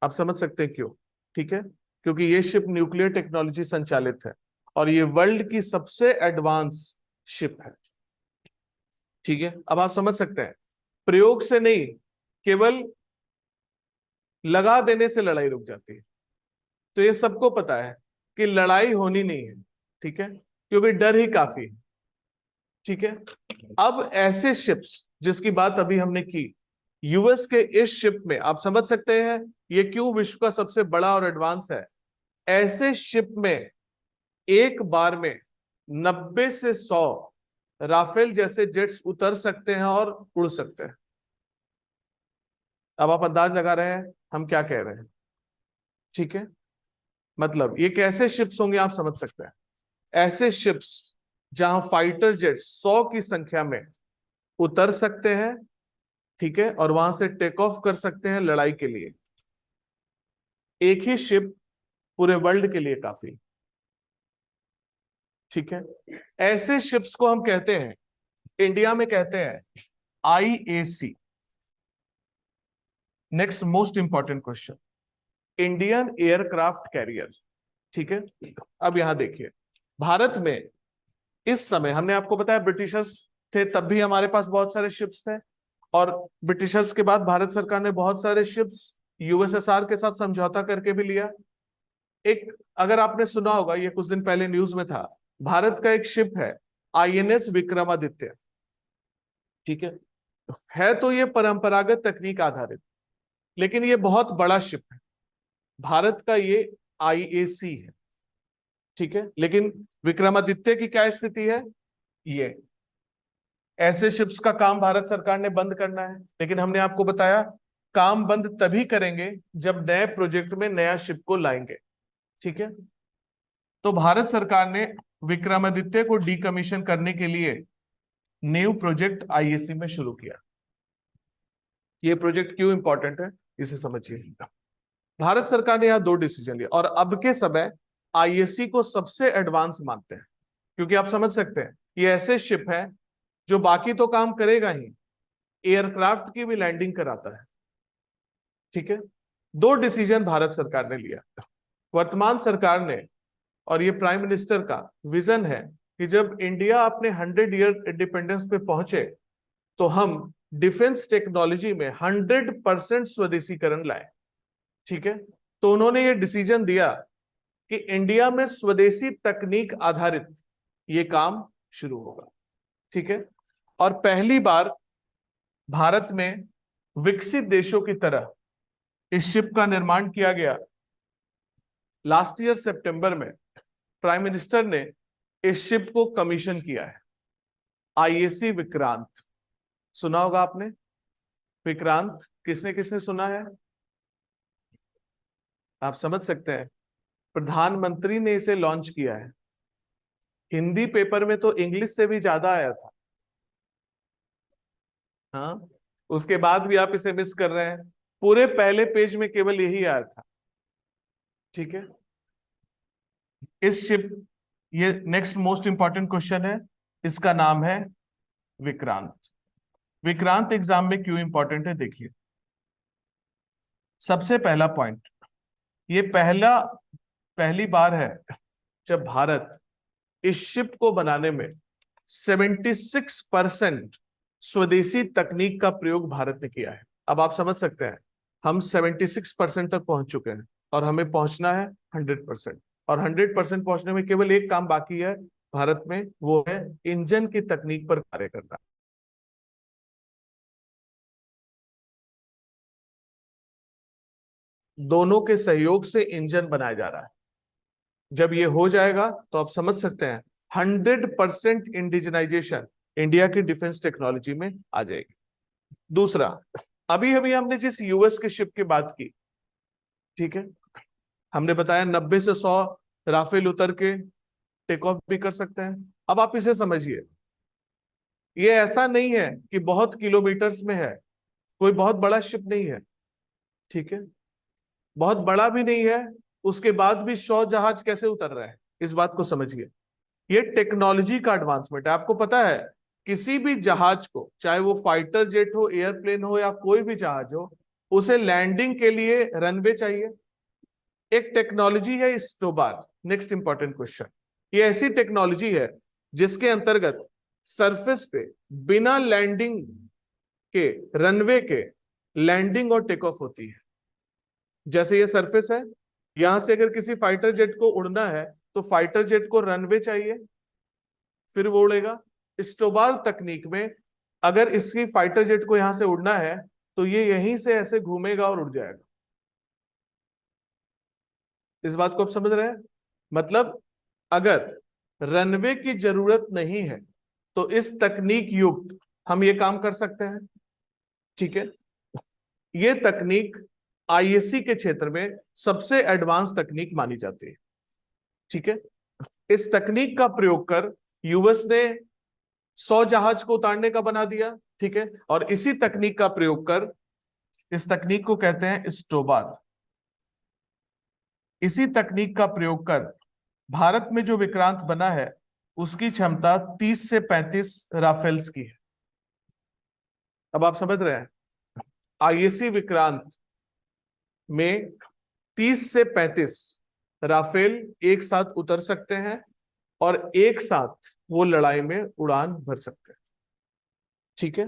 आप समझ सकते हैं क्यों? ठीक है, क्योंकि ये शिप न्यूक्लियर टेक्नोलॉजी संचालित है और ये वर्ल्ड की सबसे एडवांस शिप है। ठीक है, अब आप समझ सकते हैं प्रयोग से नहीं, केवल लगा देने से लड़ाई रुक जाती है। तो ये सबको पता है कि लड़ाई होनी नहीं है। ठीक है, क्योंकि डर ही काफी है। ठीक है, अब ऐसे शिप्स जिसकी बात अभी हमने की, यूएस के इस शिप में आप समझ सकते हैं ये क्यों विश्व का सबसे बड़ा और एडवांस है। ऐसे शिप में एक बार में 90 से 100 राफेल जैसे जेट्स उतर सकते हैं और उड़ सकते हैं। अब आप अंदाज लगा रहे हैं हम क्या कह रहे हैं, ठीक है। मतलब ये कैसे शिप्स होंगे आप समझ सकते हैं। ऐसे शिप्स जहां फाइटर जेट 100 की संख्या में उतर सकते हैं, ठीक है, और वहां से टेक ऑफ कर सकते हैं लड़ाई के लिए। एक ही शिप पूरे वर्ल्ड के लिए काफी, ठीक है। ऐसे शिप्स को हम कहते हैं, इंडिया में कहते हैं IAC. Next most important question, Indian aircraft carrier, ठीक है। अब यहां देखिए, भारत में इस समय हमने आपको बताया ब्रिटिशर्स थे, तब भी हमारे पास बहुत सारे शिप्स थे, और ब्रिटिशर्स के बाद भारत सरकार ने बहुत सारे शिप्स यूएसएसआर के साथ समझौता करके भी लिया। एक, अगर आपने सुना होगा, ये कुछ दिन पहले न्यूज में था, भारत का एक शिप है आईएनएस विक्रमादित्य, ठीक है तो ये परंपरागत तकनीक आधारित, लेकिन ये बहुत बड़ा शिप है। भारत का ये आईएसी है, ठीक है। लेकिन विक्रमादित्य की क्या स्थिति है, ये ऐसे शिप्स का काम भारत सरकार ने बंद करना है, लेकिन हमने आपको बताया काम बंद तभी करेंगे जब नए प्रोजेक्ट में नया शिप को लाएंगे, ठीक है। तो भारत सरकार ने विक्रमादित्य को डीकमीशन करने के लिए न्यू प्रोजेक्ट आईएसी में शुरू किया। ये प्रोजेक्ट क्यों इंपॉर्टेंट है इसे समझिए। भारत सरकार ने यहां दो डिसीजन लिया, और अब के समय आईएसी को सबसे एडवांस मानते हैं, क्योंकि आप समझ सकते हैं ये ऐसे शिप है जो बाकी तो काम करेगा ही, एयरक्राफ्ट की भी लैंडिंग कराता है, ठीक है। दो डिसीजन भारत सरकार ने लिया। वर्तमान सरकार ने, और ये प्राइम मिनिस्टर का विजन है कि जब इंडिया अपने 100 ईयर इंडिपेंडेंस पे पहुंचे तो हम डिफेंस टेक्नोलॉजी में 100% स्वदेशीकरण लाए, ठीक है। तो उन्होंने ये डिसीजन दिया कि इंडिया में स्वदेशी तकनीक आधारित ये काम शुरू होगा, ठीक है। और पहली बार भारत में विकसित देशों की तरह इस शिप का निर्माण किया गया। लास्ट ईयर सितंबर में प्राइम मिनिस्टर ने इस शिप को कमीशन किया है, आईएसी विक्रांत। सुना होगा आपने विक्रांत, किसने किसने सुना है, आप समझ सकते हैं प्रधानमंत्री ने इसे लॉन्च किया है। हिंदी पेपर में तो इंग्लिश से भी ज्यादा आया था, हाँ, उसके बाद भी आप इसे मिस कर रहे हैं। पूरे पहले पेज में केवल यही आया था, ठीक है। इस शिप, ये नेक्स्ट मोस्ट इंपॉर्टेंट क्वेश्चन है, इसका नाम है विक्रांत। विक्रांत एग्जाम में क्यों इंपॉर्टेंट है देखिए। सबसे पहला पॉइंट, ये पहली बार है जब भारत इस शिप को बनाने में 76% स्वदेशी तकनीक का प्रयोग भारत ने किया है। अब आप समझ सकते हैं हम 76% तक पहुंच चुके हैं और हमें पहुंचना है 100%, और 100% पहुंचने में केवल एक काम बाकी है भारत में, वो है इंजन की तकनीक पर कार्य करना। दोनों के सहयोग से इंजन बनाया जा रहा है। जब ये हो जाएगा तो आप समझ सकते हैं 100% इंडिजिनाइजेशन इंडिया की डिफेंस टेक्नोलॉजी में आ जाएगी। दूसरा, अभी अभी हमने जिस यूएस के शिप की बात की, ठीक है, हमने बताया 90 से 100 राफेल उतर के टेक ऑफ भी कर सकते हैं। अब आप इसे समझिए, ये ऐसा नहीं है कि बहुत किलोमीटर्स में है, कोई बहुत बड़ा शिप नहीं है, ठीक है, बहुत बड़ा भी नहीं है, उसके बाद भी 100 जहाज कैसे उतर रहा है, इस बात को समझिए। ये टेक्नोलॉजी का एडवांसमेंट है। आपको पता है किसी भी जहाज को, चाहे वो फाइटर जेट हो, एयरप्लेन हो, या कोई भी जहाज हो, उसे लैंडिंग के लिए रनवे चाहिए। एक टेक्नोलॉजी है स्टोबार। नेक्स्ट इंपॉर्टेंट क्वेश्चन, ये ऐसी टेक्नोलॉजी है जिसके अंतर्गत सरफेस पे बिना लैंडिंग के, रनवे के लैंडिंग और टेक ऑफ होती है। जैसे ये सरफेस है, यहां से अगर किसी फाइटर जेट को उड़ना है तो फाइटर जेट को रनवे चाहिए, फिर वो उड़ेगा। स्टोबार तकनीक में अगर इसकी फाइटर जेट को यहां से उड़ना है तो ये यहीं से ऐसे घूमेगा और उड़ जाएगा। इस बात को आप समझ रहे हैं? मतलब अगर रनवे की जरूरत नहीं है तो इस तकनीक युक्त हम ये काम कर सकते हैं। ठीक है, ये तकनीक आईएससी के क्षेत्र में सबसे एडवांस तकनीक मानी जाती है। ठीक है, इस तकनीक का प्रयोग कर यूएस ने 100 जहाज को उतारने का बना दिया। ठीक है, और इसी तकनीक का प्रयोग कर, इस तकनीक को कहते हैं स्टोबार, इसी तकनीक का प्रयोग कर भारत में जो विक्रांत बना है उसकी क्षमता 30 से 35 राफेल्स की है। अब आप समझ रहे हैं, आईएससी विक्रांत में 30 से 35 राफेल एक साथ उतर सकते हैं और एक साथ वो लड़ाई में उड़ान भर सकते हैं। ठीक है,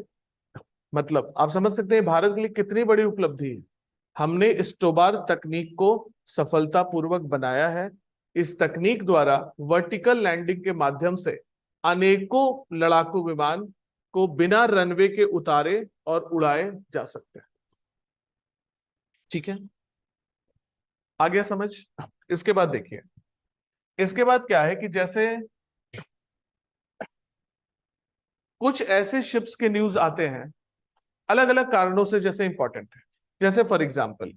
मतलब आप समझ सकते हैं भारत के लिए कितनी बड़ी उपलब्धि है। हमने स्टोबार तकनीक को सफलतापूर्वक बनाया है। इस तकनीक द्वारा वर्टिकल लैंडिंग के माध्यम से अनेकों लड़ाकू विमान को बिना रनवे के उतारे और उड़ाए जा सकते हैं। ठीक है, आ गया समझ? इसके बाद देखिए, इसके बाद क्या है कि जैसे कुछ ऐसे शिप्स के न्यूज आते हैं अलग अलग कारणों से, जैसे इंपॉर्टेंट है। जैसे फॉर एग्जांपल,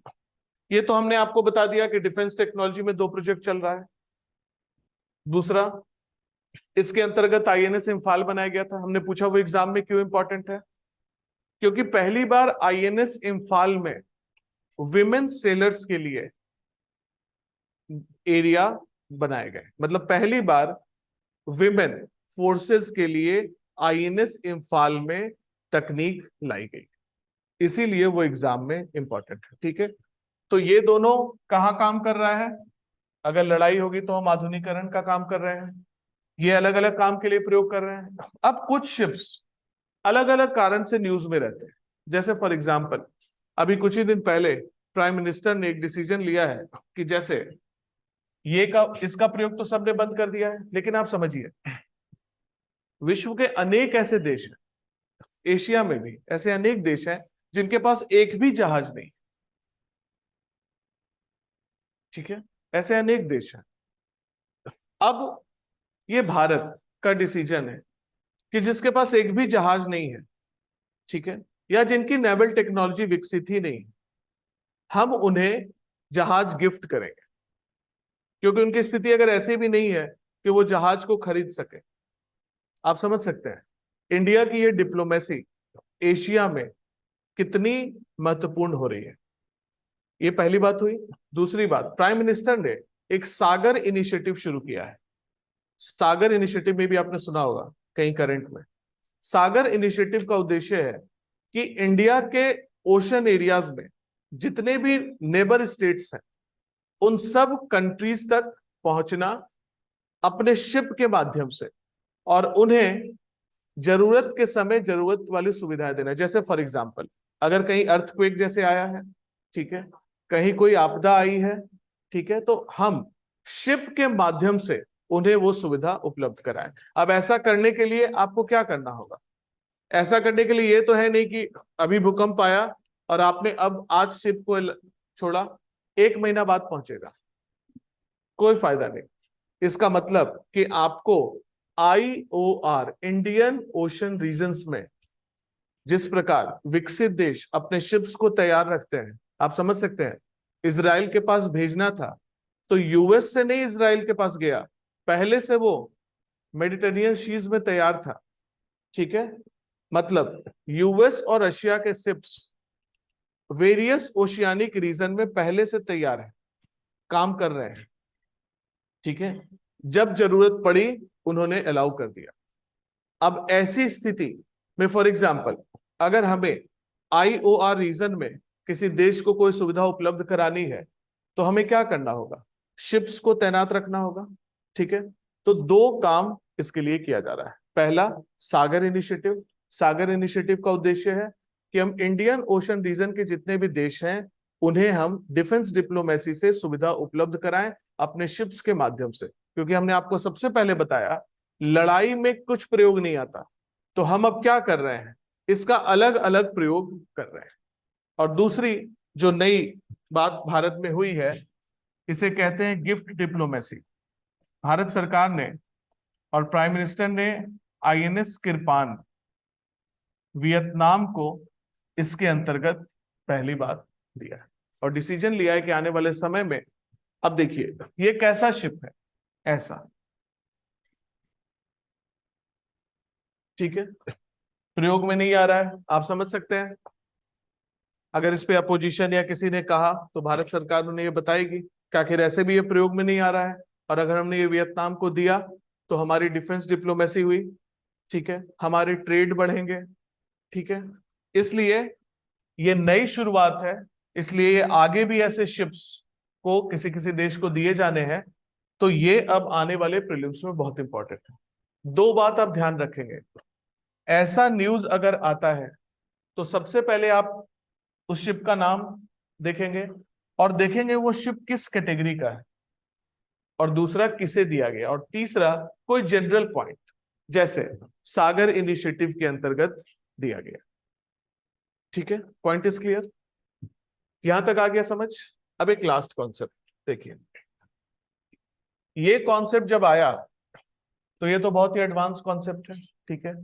ये तो हमने आपको बता दिया कि डिफेंस टेक्नोलॉजी में 2 प्रोजेक्ट चल रहा है। दूसरा, इसके अंतर्गत आईएनएस इम्फाल बनाया गया था। हमने पूछा वो एग्जाम में क्यों इंपॉर्टेंट है? क्योंकि पहली बार आईएनएस इम्फाल में विमेन सेलर्स के लिए एरिया बनाए गए। मतलब पहली बार विमेन फोर्सेस के लिए आईएनएस इम्फाल में तकनीक लाई गई, इसीलिए वो एग्जाम में इंपॉर्टेंट है। ठीक है, तो ये दोनों कहाँ काम कर रहा है? अगर लड़ाई होगी तो हम आधुनिकीकरण का काम कर रहे हैं, ये अलग अलग काम के लिए प्रयोग कर रहे हैं। अब कुछ शिप्स अलग अलग कारण से न्यूज में रहते हैं। जैसे फॉर एग्जांपल, अभी कुछ ही दिन पहले प्राइम मिनिस्टर ने एक डिसीजन लिया है कि जैसे ये का इसका प्रयोग तो सबने बंद कर दिया है, लेकिन आप समझिए विश्व के अनेक ऐसे देश हैं, एशिया में भी ऐसे अनेक देश हैं जिनके पास एक भी जहाज नहीं। ठीक है, ऐसे अनेक देश हैं। अब ये भारत का डिसीजन है कि जिसके पास एक भी जहाज नहीं है, ठीक है, या जिनकी नेवल टेक्नोलॉजी विकसित ही नहीं, हम उन्हें जहाज गिफ्ट करेंगे, क्योंकि उनकी स्थिति अगर ऐसी भी नहीं है कि वो जहाज को खरीद सके। आप समझ सकते हैं इंडिया की ये डिप्लोमेसी एशिया में कितनी महत्वपूर्ण हो रही है। ये पहली बात हुई। दूसरी बात, प्राइम मिनिस्टर ने एक सागर इनिशिएटिव शुरू किया है। सागर इनिशिएटिव में भी आपने सुना होगा कहीं करंट में। सागर इनिशिएटिव का उद्देश्य है कि इंडिया के ओशन एरियाज में जितने भी नेबर स्टेट्स हैं उन सब कंट्रीज तक पहुंचना अपने शिप के माध्यम से, और उन्हें जरूरत के समय जरूरत वाली सुविधाएं देना। जैसे फॉर एग्जांपल, अगर कहीं अर्थक्वेक जैसे आया है, ठीक है, कहीं कोई आपदा आई है, ठीक है, तो हम शिप के माध्यम से उन्हें वो सुविधा उपलब्ध कराएं। अब ऐसा करने के लिए आपको क्या करना होगा? ऐसा करने के लिए ये तो है नहीं कि अभी भूकंप आया और आपने अब आज शिप को छोड़ा, 1 महीना बाद पहुंचेगा, कोई फायदा नहीं। इसका मतलब कि आपको आईओआर, इंडियन ओशन रीजन्स में जिस प्रकार विकसित देश अपने शिप्स को तैयार रखते हैं, आप समझ सकते हैं। इजराइल के पास भेजना था तो यूएस से नहीं इजराइल के पास गया, पहले से वो मेडिटेरियन सीज में तैयार था। ठीक है, मतलब यूएस और रशिया के शिप्स वेरियस ओशियानिक रीजन में पहले से तैयार है, काम कर रहे हैं। ठीक है, जब जरूरत पड़ी उन्होंने अलाउ कर दिया। अब ऐसी स्थिति में फॉर एग्जांपल, अगर हमें आईओआर रीजन में किसी देश को कोई सुविधा उपलब्ध करानी है तो हमें क्या करना होगा? शिप्स को तैनात रखना होगा। ठीक है, तो 2 काम इसके लिए किया जा रहा है। पहला, सागर इनिशिएटिव। सागर इनिशिएटिव का उद्देश्य है कि हम इंडियन ओशन रीजन के जितने भी देश हैं उन्हें हम डिफेंस डिप्लोमेसी से सुविधा उपलब्ध कराएं अपने शिप्स के माध्यम से। क्योंकि हमने आपको सबसे पहले बताया लड़ाई में कुछ प्रयोग नहीं आता, तो हम अब क्या कर रहे हैं? इसका अलग अलग प्रयोग कर रहे हैं। और दूसरी जो नई बात भारत में हुई है, इसे कहते हैं गिफ्ट डिप्लोमेसी। भारत सरकार ने और प्राइम मिनिस्टर ने आईएनएस किरपान वियतनाम को इसके अंतर्गत पहली बार दिया है और डिसीजन लिया है कि आने वाले समय में, अब देखिए ये कैसा शिप है, ऐसा, ठीक है, प्रयोग में नहीं आ रहा है, आप समझ सकते हैं। अगर इस पे अपोजिशन या किसी ने कहा तो भारत सरकार उन्हें ये बताएगी कि आखिर ऐसे भी ये प्रयोग में नहीं आ रहा है, और अगर हमने ये वियतनाम को दिया तो हमारी डिफेंस डिप्लोमेसी हुई, ठीक है, हमारे ट्रेड बढ़ेंगे, ठीक है। इसलिए ये नई शुरुआत है, इसलिए ये आगे भी ऐसे शिप्स को किसी किसी देश को दिए जाने हैं। तो ये अब आने वाले प्रीलिम्स में बहुत इंपॉर्टेंट है। दो बात आप ध्यान रखेंगे, ऐसा न्यूज अगर आता है तो सबसे पहले आप उस शिप का नाम देखेंगे और देखेंगे वो शिप किस कैटेगरी का है, और दूसरा किसे दिया गया, और तीसरा कोई जनरल पॉइंट, जैसे सागर इनिशिएटिव के अंतर्गत दिया गया। ठीक है, पॉइंट इज क्लियर, यहां तक आ गया समझ। अब एक लास्ट कॉन्सेप्ट देखिए, ये कॉन्सेप्ट जब आया तो ये तो बहुत ही एडवांस कॉन्सेप्ट है, ठीक है।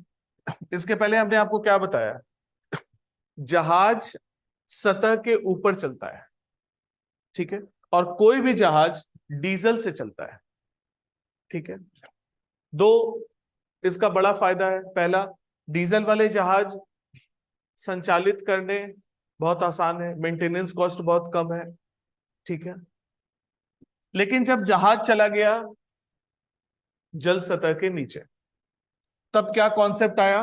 इसके पहले हमने आपको क्या बताया, जहाज सतह के ऊपर चलता है, ठीक है, और कोई भी जहाज डीजल से चलता है, ठीक है। दो इसका बड़ा फायदा है, पहला, डीजल वाले जहाज संचालित करने बहुत आसान है, मेंटेनेंस कॉस्ट बहुत कम है, ठीक है। लेकिन जब जहाज चला गया जल सतह के नीचे, तब क्या कॉन्सेप्ट आया,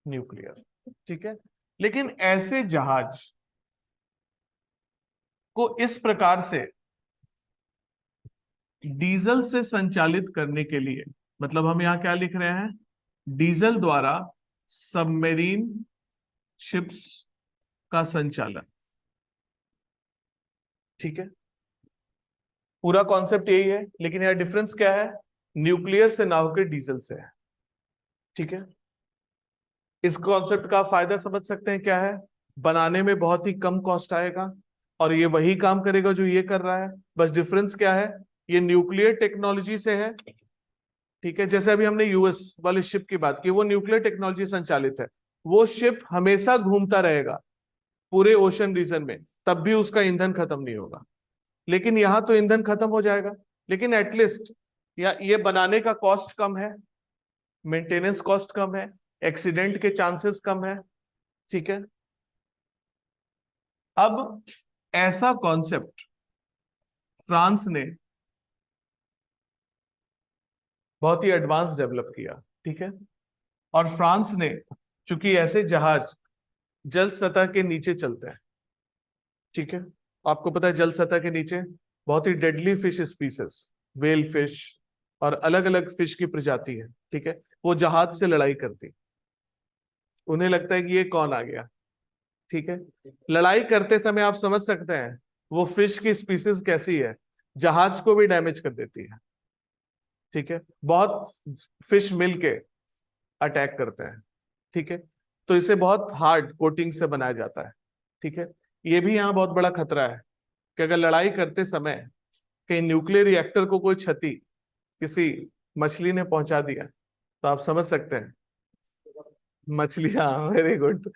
न्यूक्लियर, ठीक है। लेकिन ऐसे जहाज को इस प्रकार से डीजल से संचालित करने के लिए, मतलब हम यहां क्या लिख रहे हैं, डीजल द्वारा सबमरीन शिप्स का संचालन, ठीक है। पूरा कॉन्सेप्ट यही है, लेकिन यह डिफरेंस क्या है, न्यूक्लियर से ना होकर डीजल से है, ठीक है। इस कॉन्सेप्ट का फायदा समझ सकते हैं क्या है, बनाने में बहुत ही कम कॉस्ट आएगा और ये वही काम करेगा जो ये कर रहा है, बस डिफरेंस क्या है, ये न्यूक्लियर टेक्नोलॉजी से है, ठीक है। जैसे अभी हमने यूएस वाले शिप की बात की, वो न्यूक्लियर टेक्नोलॉजी संचालित है, वो शिप हमेशा घूमता रहेगा पूरे ओशन रीजन में, तब भी उसका ईंधन खत्म नहीं होगा। लेकिन यहां तो ईंधन खत्म हो जाएगा, लेकिन एटलीस्ट या ये बनाने का कॉस्ट कम है, मेंटेनेंस कॉस्ट कम है, एक्सीडेंट के चांसेस कम है, ठीक है। अब ऐसा कॉन्सेप्ट फ्रांस ने बहुत ही एडवांस डेवलप किया, ठीक है। और फ्रांस ने, चूंकि ऐसे जहाज जल सतह के नीचे चलते हैं, ठीक है, आपको पता है जल सतह के नीचे बहुत ही deadly fish species, well fish और अलग अलग फिश की प्रजाति है, ठीक है, वो जहाज से लड़ाई करती, उन्हें लगता है कि ये कौन आ गया, ठीक है। लड़ाई करते समय आप समझ सकते हैं वो फिश की स्पीसीज कैसी है, जहाज को भी डैमेज कर देती है, ठीक है, बहुत फिश मिलके अटैक करते हैं, ठीक है। तो इसे बहुत हार्ड कोटिंग से बनाया जाता है, ठीक है। ये भी यहाँ बहुत बड़ा खतरा है कि अगर लड़ाई करते समय कहीं न्यूक्लियर रिएक्टर को कोई क्षति किसी मछली ने पहुंचा दिया तो आप समझ सकते हैं, मछली, हाँ वेरी गुड,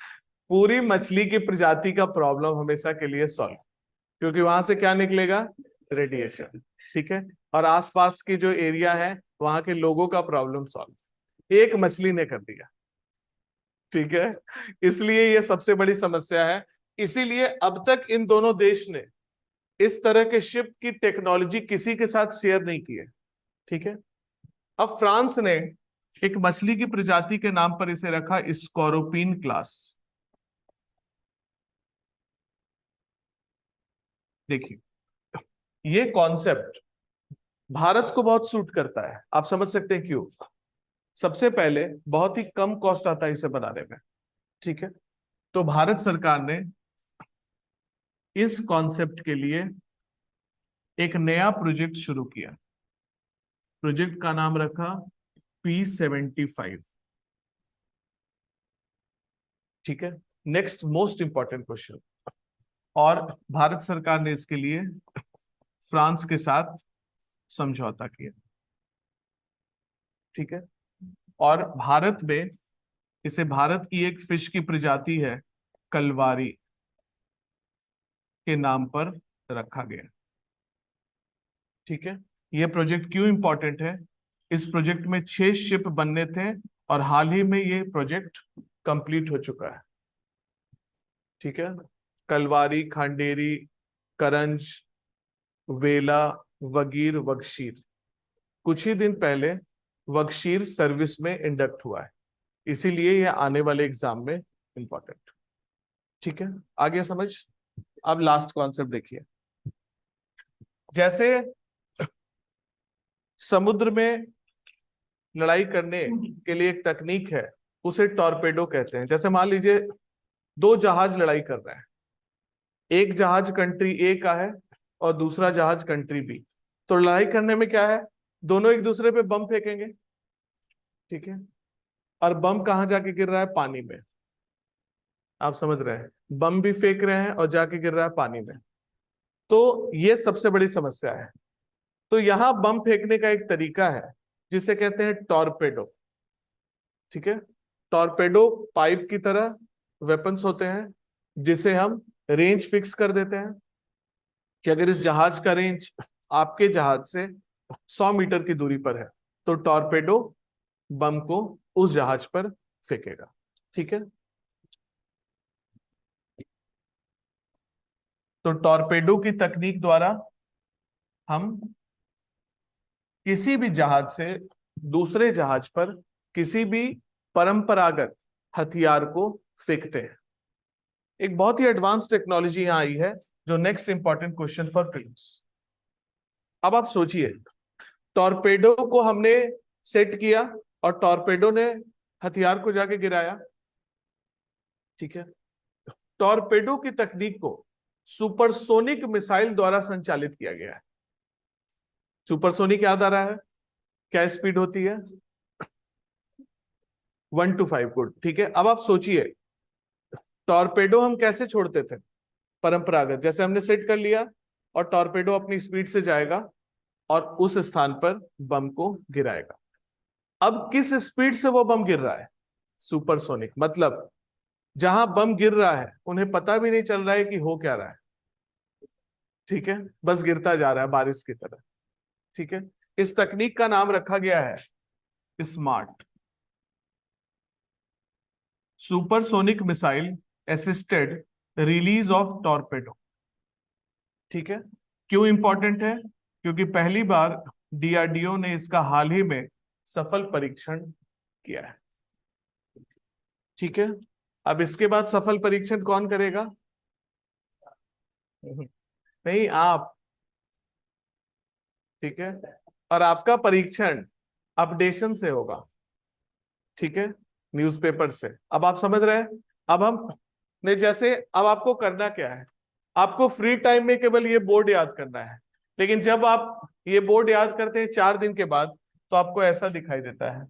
पूरी मछली की प्रजाति का प्रॉब्लम हमेशा के लिए सॉल्व, क्योंकि वहां से क्या निकलेगा, रेडिएशन, ठीक है। और आसपास की जो एरिया है वहां के लोगों का प्रॉब्लम सॉल्व एक मछली ने कर दिया, ठीक है। इसलिए ये सबसे बड़ी समस्या है, इसीलिए अब तक इन दोनों देश ने इस तरह के शिप की टेक्नोलॉजी किसी के साथ शेयर नहीं की है, ठीक है। अब फ्रांस ने एक मछली की प्रजाति के नाम पर इसे रखा स्कॉर्पियन क्लास। देखिए ये कॉन्सेप्ट भारत को बहुत सूट करता है, आप समझ सकते हैं क्यों। सबसे पहले बहुत ही कम कॉस्ट आता है इसे बनाने में, ठीक है। तो भारत सरकार ने इस कॉन्सेप्ट के लिए एक नया प्रोजेक्ट शुरू किया, प्रोजेक्ट का नाम रखा P75, ठीक है। नेक्स्ट मोस्ट इंपॉर्टेंट क्वेश्चन, और भारत सरकार ने इसके लिए फ्रांस के साथ समझौता किया, ठीक है। और भारत में इसे भारत की एक फिश की प्रजाति है कलवारी के नाम पर रखा गया, ठीक है। ये प्रोजेक्ट क्यों इंपॉर्टेंट है? इस प्रोजेक्ट में 6 शिप बनने थे और हाल ही में ये प्रोजेक्ट कंप्लीट हो चुका है, ठीक है। कलवारी, खांडेरी, करंज, वेला, वगीर, वगशीर, कुछ ही दिन पहले वगशीर सर्विस में इंडक्ट हुआ है, इसीलिए ये आने वाले एग्जाम में इंपॉर्टेंट, ठीक है। आगे समझ। अब लास्ट कॉन्सेप्ट देखिए, जैसे समुद्र में लड़ाई करने के लिए एक तकनीक है, उसे टॉर्पेडो कहते हैं। जैसे मान लीजिए 2 जहाज लड़ाई कर रहे हैं, एक जहाज कंट्री ए का है और दूसरा जहाज कंट्री बी, तो लड़ाई करने में क्या है, दोनों एक दूसरे पे बम फेंकेंगे, ठीक है। और बम कहां जाके गिर रहा है? पानी में। आप समझ रहे हैं, बम भी फेंक रहे हैं और जाके गिर रहा है पानी में, तो ये सबसे बड़ी समस्या है। तो यहां बम फेंकने का एक तरीका है जिसे कहते हैं टॉर्पेडो, ठीक है। टॉर्पेडो पाइप की तरह वेपन्स होते हैं जिसे हम रेंज फिक्स कर देते हैं कि अगर इस जहाज का रेंज आपके जहाज से 100 मीटर की दूरी पर है तो टॉर्पेडो बम को उस जहाज पर फेंकेगा, ठीक है। तो टॉर्पेडो की तकनीक द्वारा हम किसी भी जहाज से दूसरे जहाज पर किसी भी परंपरागत हथियार को फेंकते हैं। एक बहुत ही एडवांस टेक्नोलॉजी यहां आई है, जो next important question for prelims. अब आप सोचिए, टॉर्पेडो को हमने सेट किया और टॉर्पेडो ने हथियार को जाके गिराया, ठीक है। टॉर्पेडो की तकनीक को सुपरसोनिक मिसाइल द्वारा संचालित किया गया है। सुपरसोनिक याद आ रहा है? क्या स्पीड होती है? 1 to 5, गुड, ठीक है। अब आप सोचिए, टॉर्पेडो हम कैसे छोड़ते थे? परंपरागत, जैसे हमने सेट कर लिया और टॉर्पेडो अपनी स्पीड से जाएगा और उस स्थान पर बम को गिराएगा। अब किस स्पीड से वो बम गिर रहा है? सुपरसोनिक, मतलब जहां बम गिर रहा है उन्हें पता भी नहीं चल रहा है कि हो क्या रहा है, ठीक है, बस गिरता जा रहा है बारिश की तरह, ठीक है। इस तकनीक का नाम रखा गया है smart, supersonic missile assisted release of torpedo, ठीक है। क्यों इंपॉर्टेंट है? क्योंकि पहली बार डीआरडीओ ने इसका हाल ही में सफल परीक्षण किया है, ठीक है। अब इसके बाद सफल परीक्षण कौन करेगा? नहीं, आप, ठीक है। और आपका परीक्षण अपडेशन से होगा, ठीक है, न्यूज़पेपर से। अब आप समझ रहे हैं। अब हम ने जैसे, अब आपको करना क्या है, आपको फ्री टाइम में केवल ये बोर्ड याद करना है, लेकिन जब आप ये बोर्ड याद करते हैं 4 दिन के बाद तो आपको ऐसा दिखाई देता है,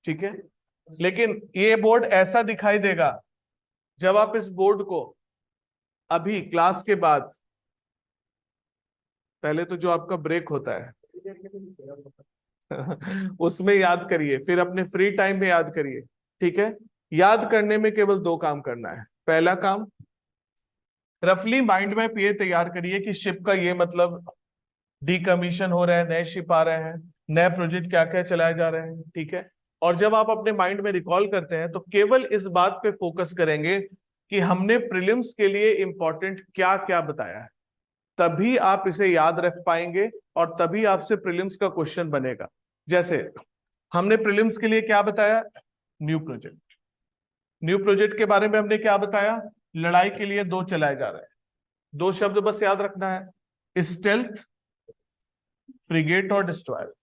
ठीक है। लेकिन ये बोर्ड ऐसा दिखाई देगा जब आप इस बोर्ड को अभी क्लास के बाद, पहले तो जो आपका ब्रेक होता है उसमें याद करिए, फिर अपने फ्री टाइम में याद करिए, ठीक है। याद करने में केवल 2 काम करना है। पहला काम, रफली माइंड मैप ये तैयार करिए कि शिप का ये मतलब डीकमीशन हो रहा है, नए शिप आ रहे हैं, नए प्रोजेक्ट क्या क्या चलाए जा रहे हैं, ठीक है। और जब आप अपने माइंड में रिकॉल करते हैं तो केवल इस बात पे फोकस करेंगे कि हमने प्रीलिम्स के लिए इंपॉर्टेंट क्या क्या बताया है, तभी आप इसे याद रख पाएंगे और तभी आपसे प्रीलिम्स का क्वेश्चन बनेगा। जैसे हमने प्रीलिम्स के लिए क्या बताया? New project. न्यू प्रोजेक्ट के बारे में हमने क्या बताया? लड़ाई के लिए 2 चलाए जा रहे हैं, 2 शब्द बस याद रखना है, स्टेल्थ, फ्रिगेट और डिस्ट्रॉयर।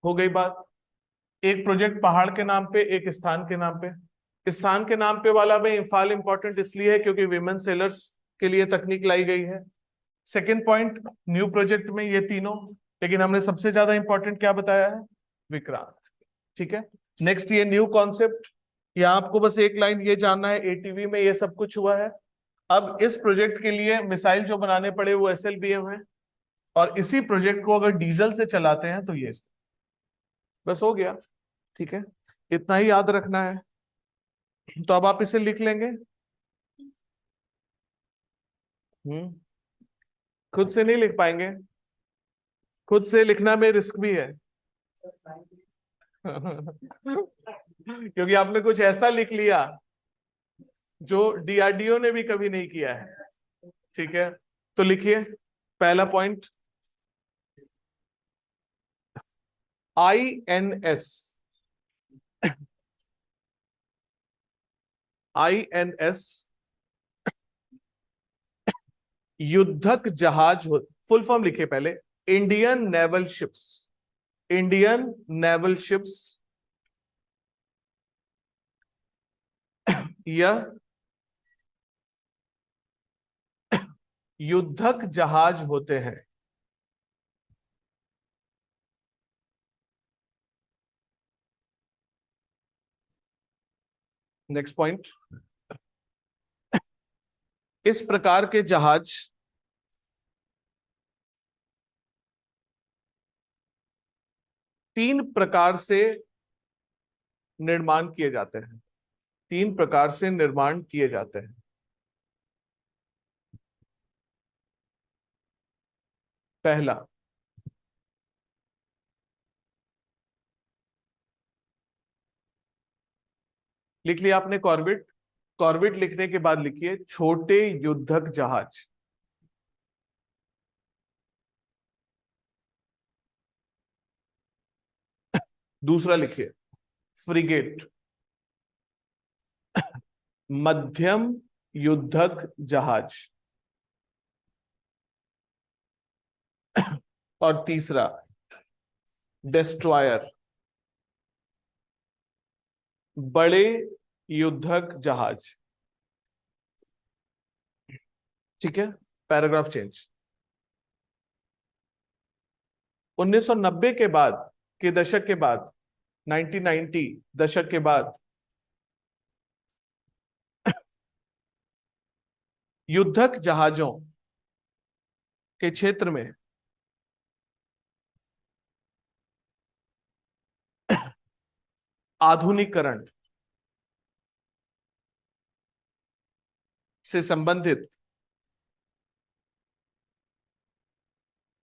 हो गई बात। एक प्रोजेक्ट पहाड़ के नाम पे, एक स्थान के नाम पे। स्थान के नाम पे वाला में इम्फाल इंपॉर्टेंट इसलिए है क्योंकि विमेन सेलर्स के लिए तकनीक लाई गई है। सेकेंड पॉइंट, न्यू प्रोजेक्ट में ये तीनों, लेकिन हमने सबसे ज्यादा इंपॉर्टेंट क्या बताया है? विक्रांत, ठीक है। नेक्स्ट, ये न्यू कॉन्सेप्ट या आपको बस एक लाइन ये जानना है एटीवी में ये सब कुछ हुआ है। अब इस प्रोजेक्ट के लिए मिसाइल जो बनाने पड़े वो एसएलबीएम है, और इसी प्रोजेक्ट को अगर डीजल से चलाते हैं तो ये, बस हो गया। ठीक है, इतना ही याद रखना है। तो अब आप इसे लिख लेंगे। हम्म खुद से नहीं लिख पाएंगे, खुद से लिखना में रिस्क भी है। क्योंकि आपने कुछ ऐसा लिख लिया जो डीआरडीओ ने भी कभी नहीं किया है। ठीक है, तो लिखिए पहला पॉइंट, आईएनएस, आईएनएस युद्धक जहाज हो, फुल फॉर्म लिखिए पहले, Indian naval ships, Indian naval ships, यह युद्धक जहाज होते हैं। नेक्स्ट पॉइंट, इस प्रकार के जहाज तीन प्रकार से निर्माण किए जाते हैं, तीन प्रकार से निर्माण किए जाते हैं। पहला, लिख लिया आपने कॉर्बेट, कॉर्बेट लिखने के बाद लिखिए छोटे युद्धक जहाज। दूसरा लिखिए फ्रिगेट, मध्यम युद्धक जहाज। और तीसरा डेस्ट्रॉयर, बड़े युद्धक जहाज। ठीक है, पैराग्राफ चेंज। 1990 के बाद के दशक के बाद, 1990 दशक के बाद युद्धक जहाजों के क्षेत्र में आधुनिकीकरण से संबंधित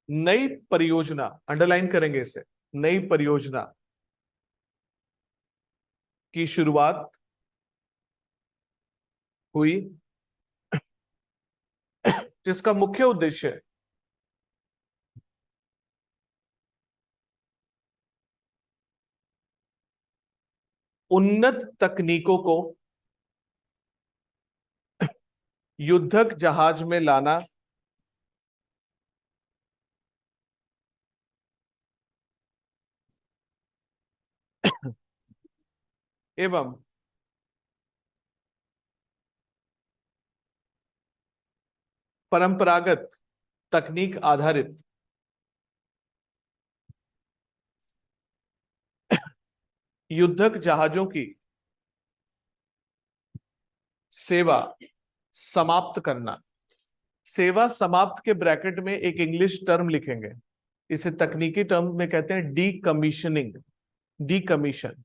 नई परियोजना, अंडरलाइन करेंगे इसे, नई परियोजना की शुरुआत हुई, जिसका मुख्य उद्देश्य उन्नत तकनीकों को युद्धक जहाज में लाना एवं परंपरागत तकनीक आधारित युद्धक जहाजों की सेवा समाप्त करना। सेवा समाप्त के ब्रैकेट में एक इंग्लिश टर्म लिखेंगे, इसे तकनीकी टर्म में कहते हैं डी कमीशनिंग, डी कमीशन।